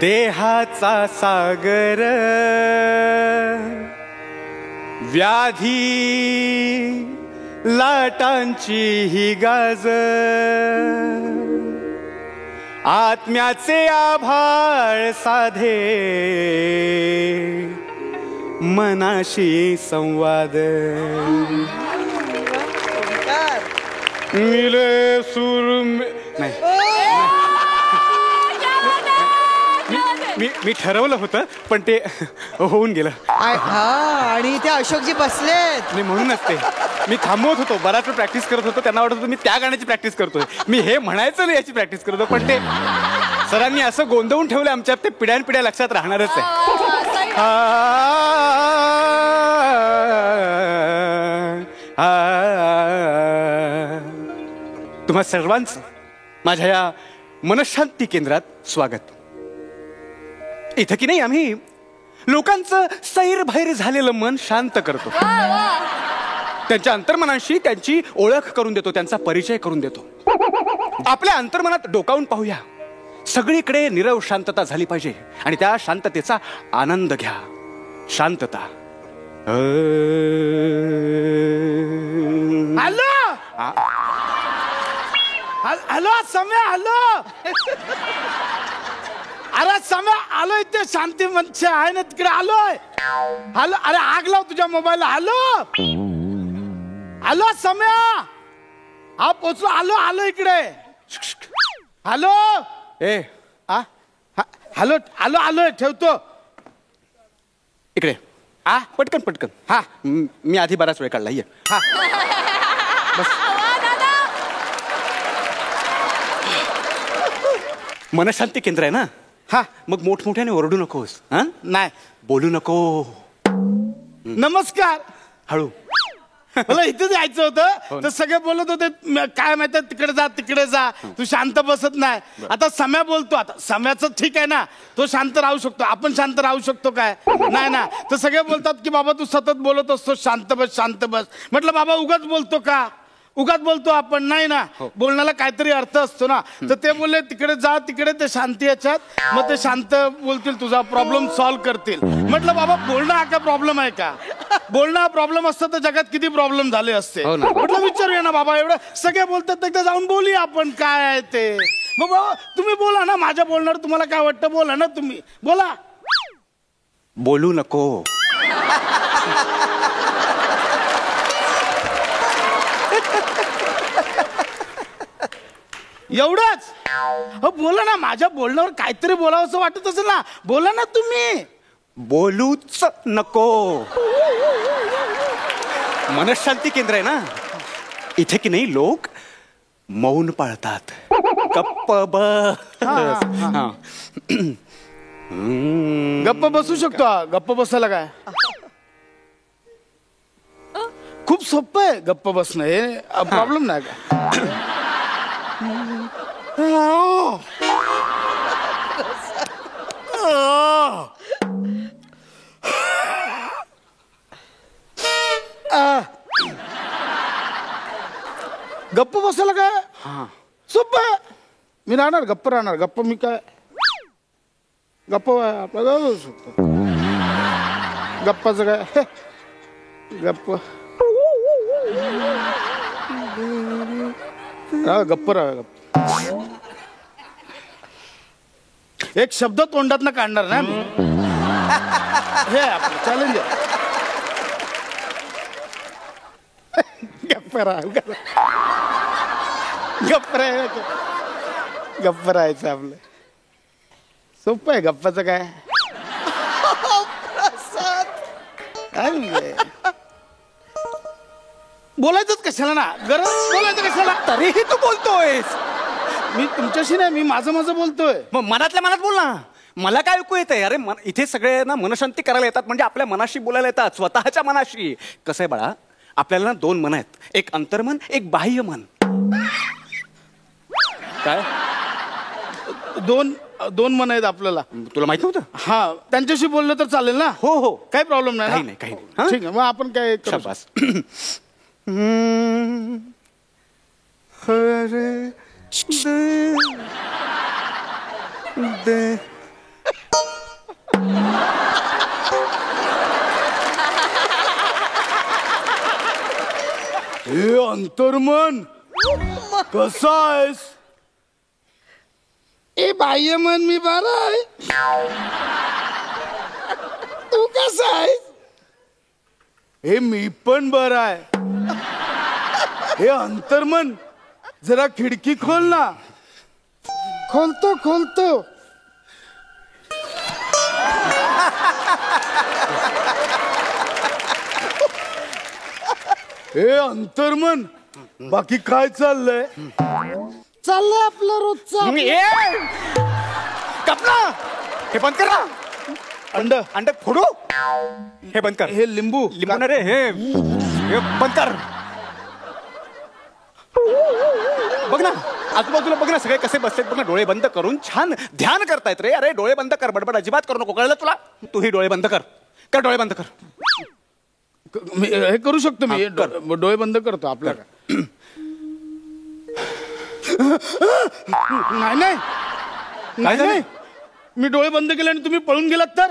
देहाचा सागर व्याधी लाटांची ही गाज आत्म्याचे आभाळ साधे मनाशी संवाद मिले सूर नाही मी ठरवलं होतं पण ते होऊन गेलं. आणि ते अशोकजी बसलेत. मी म्हणूनच ते मी थांबवत होतो, बराच वेळ प्रॅक्टिस करत होतो. त्यांना वाटत होतं मी त्या गाण्याची प्रॅक्टिस करतोय, मी हे म्हणायचं नाही याची प्रॅक्टिस करतो. पण ते सरांनी असं गोंधळून ठेवलं आमच्यात, ते पिढ्यानपिढ्या लक्षात राहणारच आहे. तुम्हा सर्वांचं माझ्या या मनशांती केंद्रात स्वागत. इथं की नाही आम्ही लोकांचं सैरभैर झालेलं मन शांत करतो, त्यांच्या अंतर्मनाशी त्यांची ओळख करून देतो, त्यांचा परिचय करून देतो. आपल्या अंतर्मनात डोकावून पाहूया. सगळीकडे नीरव शांतता झाली पाहिजे आणि त्या शांततेचा आनंद घ्या. शांतता. Hello hello Samya, hello. अरे सम्या आलोय, ते शांती मंच आहे ना तिकडे आलोय. हॅलो, अरे आग लाव तुझ्या मोबाईलला. हॅलो हॅलो सम्या, हा पोचलो, आलो आलो इकडे. हॅलो ए हॅलो आलो आलोय, ठेवतो इकडे. पटकन पटकन. हा मी आधी बराच वेळ काढला. ये. हा मनशांती केंद्र आहे ना. हा मग मोठमोठ्याने ओरडू नकोस. हा, नाही बोलू नको. नमस्कार. हळू. मला इथे जायचं होतं तर सगळे बोलत होते काय माहिती तिकडे जा तिकडे जा, तू शांत बसत नाही. आता सम्या बोलतो, आता सम्याचं ठीक आहे ना, तो शांत राहू शकतो, आपण शांत राहू शकतो काय? नाही ना. तर सगळे बोलतात की बाबा तू सतत बोलत असतो, शांत बस शांत बस. म्हटलं बाबा उगाच बोलतो का, उगाच बोलतो आपण? नाही ना, बोलण्याला काहीतरी अर्थ असतो ना. तर ते बोलले तिकडे जा, तिकडे ते शांती याच्यात, मग ते शांत बोलतील, तुझा प्रॉब्लेम सॉल्व्ह करतील. म्हटलं बाबा बोलणं हा काय प्रॉब्लेम आहे का? बोलणं हा प्रॉब्लेम असतं तर जगात किती प्रॉब्लेम झाले असते. म्हटलं विचारूया ना बाबा, एवढं सगळे बोलतात एकदा जाऊन बोलूया आपण काय आहे ते. मग बाबा तुम्ही बोला ना, माझ्या बोलणार तुम्हाला काय वाटतं, बोला ना तुम्ही, बोला. बोलू नको. एवढंच? बोला ना, माझ्या बोलण्यावर काहीतरी बोलावं असं वाटत असेल ना, बोला ना तुम्ही. बोलूच नको. मनशांती केंद्र आहे ना, इथे की नाही लोक मौन पाळतात. गप्प बस. गप्प बसू शकतो. गप्प बसायला काय खूप सोपं आहे, गप्प बसणं हे प्रॉब्लेम नाही का? गप्प बसायला काय सोपं आहे. मी राहणार गप्प, राहणार गप्प. मी काय गप्प आपल्याला जाऊ शकतो. गप्पाचं काय गप्प, गप्प राहा गप्प. एक शब्द तोंडात ना काढणार ना मी. हे आपलं चॅलेंज आहे. गप्प राहा. गप्प राहायचं आपलं. सोपं आहे गप्पाचं काय. काय म्हणजे? बोलायचंच कशाला ना, गरज बोलायचं कशाला. तरीही तू बोलतोयस. मी तुमच्याशी नाही, मी माझं बोलतोय. मग मनातल्या मनात बोल ना. मला काय ऐकू येतंय? अरे इथे सगळे ना मनशांती करायला येतात, म्हणजे आपल्या मनाशी बोलायला येतात, स्वतःच्या मनाशी. कसं आहे बाळा, आपल्याला ना 2 मन आहेत, एक अंतर्मन, एक बाह्य मन. काय? 2 मन आहेत आपल्याला. तुला माहित नव्हतं? हा, त्यांच्याशी बोललं तर चालेल ना? हो हो, काही प्रॉब्लेम नाही ना? काही नाही हा? ठीक आहे, मग आपण काय करू शाबास. हे अंतर्मन कसा आहेस? ए बाह्य मन मी बरा आहे. तू कसा आहेस? हे मी पण बरा आहे. हे अंतर्मन जरा खिडकी खोल ना. खोलतो. हे अंतर्मन, बाकी काय चाललंय? चाललंय आपलं रोजचं. कपना, हे बंद कर ना. अंड फोडू. हे बंद कर. हे लिंबू ना रे. हे बंद कर. बघ ना, आजूबाजूला बघ ना, सगळे कसे बसलेत बघ ना, डोळे बंद करून छान ध्यान करतायत रे. अरे डोळे बंद कर, बडबड अजिबात करू नको, कळलं तुला? तूही डोळे बंद कर. डोळे बंद कर. हे करू शकतो मी. डोळे बंद करतो आपल्या. नाही, मी डोळे बंद केले आणि तुम्ही पळून गेलात तर?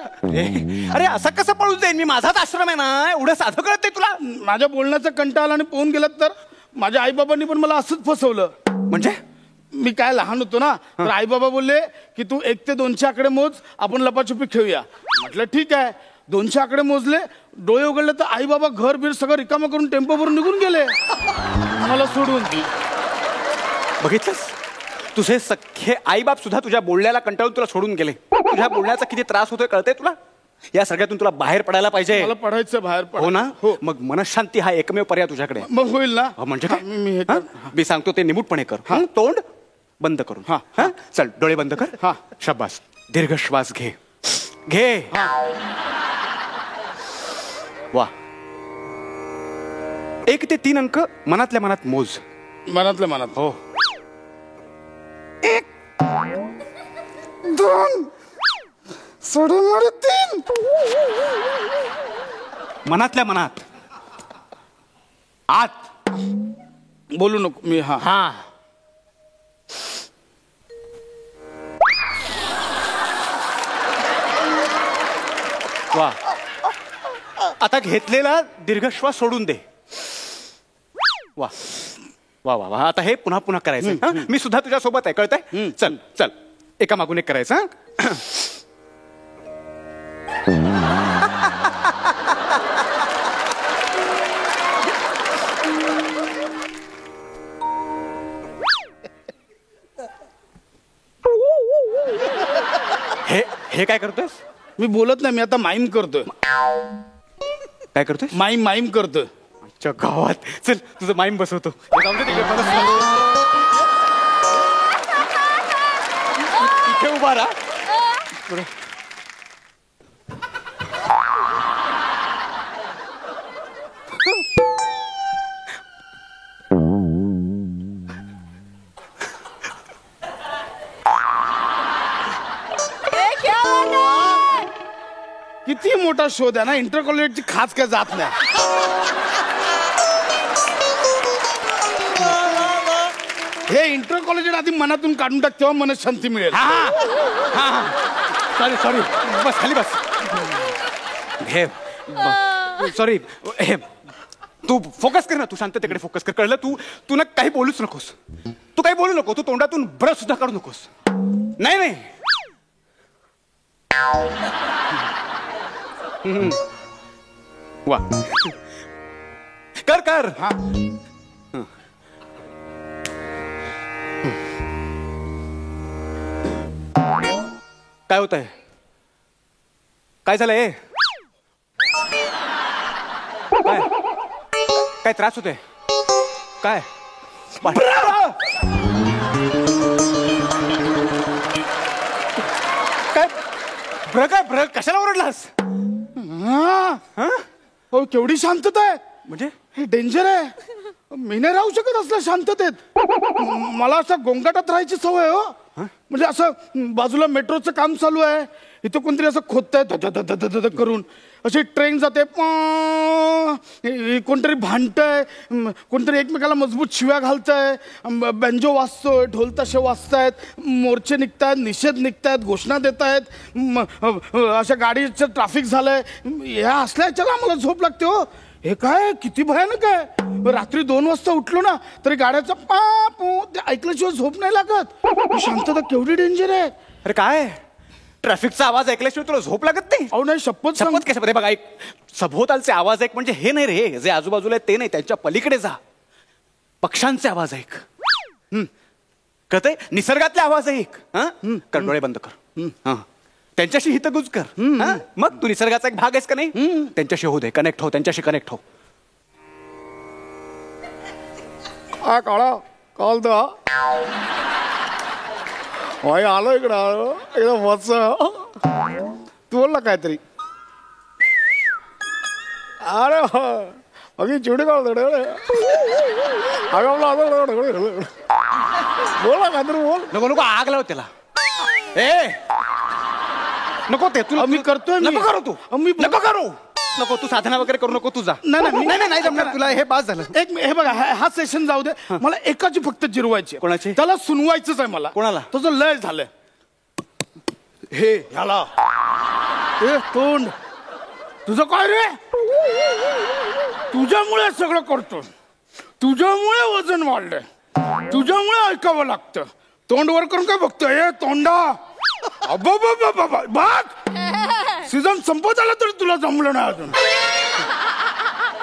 अरे असं कसं पळून जाईन मी? माझाच आश्रम आहे ना. एवढं साधं कळतंय तुला? माझ्या बोलण्याचा कंटाळा आला आणि पळून गेलात तर? माझ्या आई बाबांनी पण मला असंच फसवलं. म्हणजे मी काय लहान होतो ना, तर आई बाबा बोलले की तू 1 ते 200 आकडे मोज, आपण लपाछपी खेळूया. म्हटलं ठीक आहे. 200 आकडे मोजले, डोळे उघडले तर आई बाबा घर बीर सगळं रिकामं करून टेम्पो भरून निघून गेले मला सोडून. बघितलंस, तुझे सख्खे आई बाप सुद्धा तुझ्या बोलण्याला कंटाळून तुला सोडून गेले. तुझ्या बोलण्याचा किती त्रास होतोय कळतंय तुला? या सगळ्यातून तुला बाहेर पडायला पाहिजे. मला पडायचं बाहेर. हो ना? हो. मग मनशांती हा एकमेव पर्याय तुझ्याकडे. मग होईल ना? म्हणजे काय? मी सांगतो ते निमूटपणे कर. तोंड बंद करून. हा, चल डोळे बंद कर. हा, शाबास. दीर्घ श्वास घे. वा. 1 ते 3 अंक मनातल्या मनात मोज. मनातल्या मनात. हो. 1 2 3. मनातल्या मनात. आत बोलू नको मी. हा. वा. आता घेतलेला दीर्घ श्वास सोडून दे. वा वा वा वा. आता हे पुन्हा पुन्हा करायचं. मी सुद्धा तुझ्या सोबत आहे, कळतंय? चल चल, एका मागून एक करायचं. हे काय करतोयस? मी बोलत नाही, मी आता माईम करतोय. काय करतोय? माईम करतोय. अच्छा गावात. चल तुझं माईम बसवतो. इथे उभा राहा. किती मोठा शोध आहे ना, इंटर कॉलेजची खास काय जात नाही. हे इंटर कॉलेज आधी मनातून काढून टाक, तेव्हा मनात शांती मिळेल. सॉरी बस खाली बस. हे सॉरी. तू फोकस कर ना, तू शांततेकडे फोकस कर, कळलं? तू ना काही बोलूच नकोस. तू काही बोलू नको. तू तोंडातून ब्रश सुद्धा काढू नकोस. नाही. वा. कर. काय होत आहे? काय झालंय? काय काय त्रास होतोय? काय काय ब्र कशाला ओरडलास? हो केवढी शांतता आहे. म्हणजे हे डेंजर आहे. मी नाही राहू शकत असल्या शांततेत. मला असं गोंगाटात राहायची सवय हो. म्हणजे असं बाजूला मेट्रोचं काम चालू आहे, इथं कोणतरी असं खोदतंय धड करून, अशी ट्रेन जाते, कोणतरी भांडतंय, कोणतरी एकमेकाला मजबूत शिव्या घालतंय, बँजो वाजतोय, ढोल ताशे वाजतायत, मोर्चे निघतायत, निषेध निघतायत, घोषणा देत आहेत, अशा गाडीचं ट्रॅफिक झालंय. ह्या असल्या ह्याच्याला आम्हाला झोप लागते हो. हे काय किती भयानक आहे. रात्री 2 वाजता उठलो ना तरी गाड्याचा ते ऐकल्याशिवाय झोप नाही लागत. शांतता केवढी डेंजर आहे. अरे काय ट्रॅफिकचा आवाज ऐकल्याशिवाय तुला झोप लागत नाही? अहो नाही शपथ शपथ कसं? बघा ऐक, सभोवतालचे आवाज ऐक. म्हणजे हे नाही रे, जे आजूबाजूला आहे ते नाही, त्यांच्या पलीकडे जा. पक्ष्यांचे आवाज ऐक. कळतंय? निसर्गातले आवाज ऐक. कर, डोळे बंद कर. त्यांच्याशी हितगुज कर. मग तू निसर्गाचा एक भाग आहेस का नाही? त्यांच्याशी होऊ दे, कनेक्ट हो, त्यांच्याशी कनेक्ट हो. काळा कॉल द भाई आलो इकडं, आलो एकदम वच. तू बोल ना काहीतरी. अरे अगदी चिवडी काढ बोल ना काहीतरी बोल. नको नको, आग लाव त्याला. ए नको, ते तू मी करतोय. नको करू तू. नको करू. नको तू साधना वगैरे करू नको. तुझा नाही जमणार तुला. हे पास झालं. हे बघा, हा सेशन जाऊ दे. मला एकाची फक्त जिरवायची. कोणाची? त्याला सुनवायचंच आहे मला. कोणाला? तुझं लय झालंय. हे ह्याला ए तोंड तुझं काय रे? तुझ्यामुळे सगळं करतो. तुझ्यामुळे वजन वाढलंय. तुझ्यामुळे ऐकावं लागतं. तोंड वर करून काय बघतोय? ए तोंडा, सीझन संपत आला तरी तुला जमलं नाही अजून.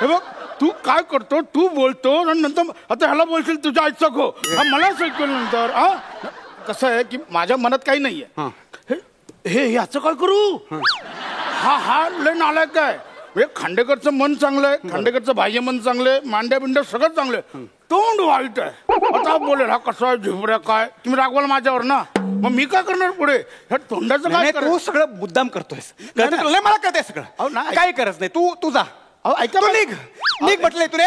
हे बघ, तू काय करतो? तू बोलतो आणि नंतर आता ह्याला बोलशील तुझ्या आईचा गो, मलाच ऐकलं नंतर. कसं आहे की माझ्या मनात काही नाहीये. हे ह्याचं काय करू? हा लय नालायक आहे. म्हणजे खांडेकरचं मन चांगलंय, खांडेकरचं बाह्य मन चांगलंय, मांड्या बिंड्या सगळं चांगलंय, तोंड वाईट आहे. आता बोलेल हा कसा आहे, झिबऱ्या काय, तुम्ही रागवाल माझ्यावर ना, मग मी काय करणार पुढे? ह्या तोंडाचं काय कर? तू सगळं मुद्दाम करतोयस. मला कळतंय सगळं. काही गरज नाही. तू जा. ऐका, निघ म्हटलंय तुला.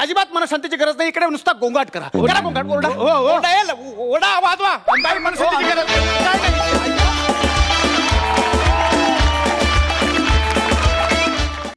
अजिबात मनशांतीची गरज नाही. इकडे नुसता गोंगाट करा. गोंगाट, ओरडा, वाजवा. मनशांतीची गरज नाही.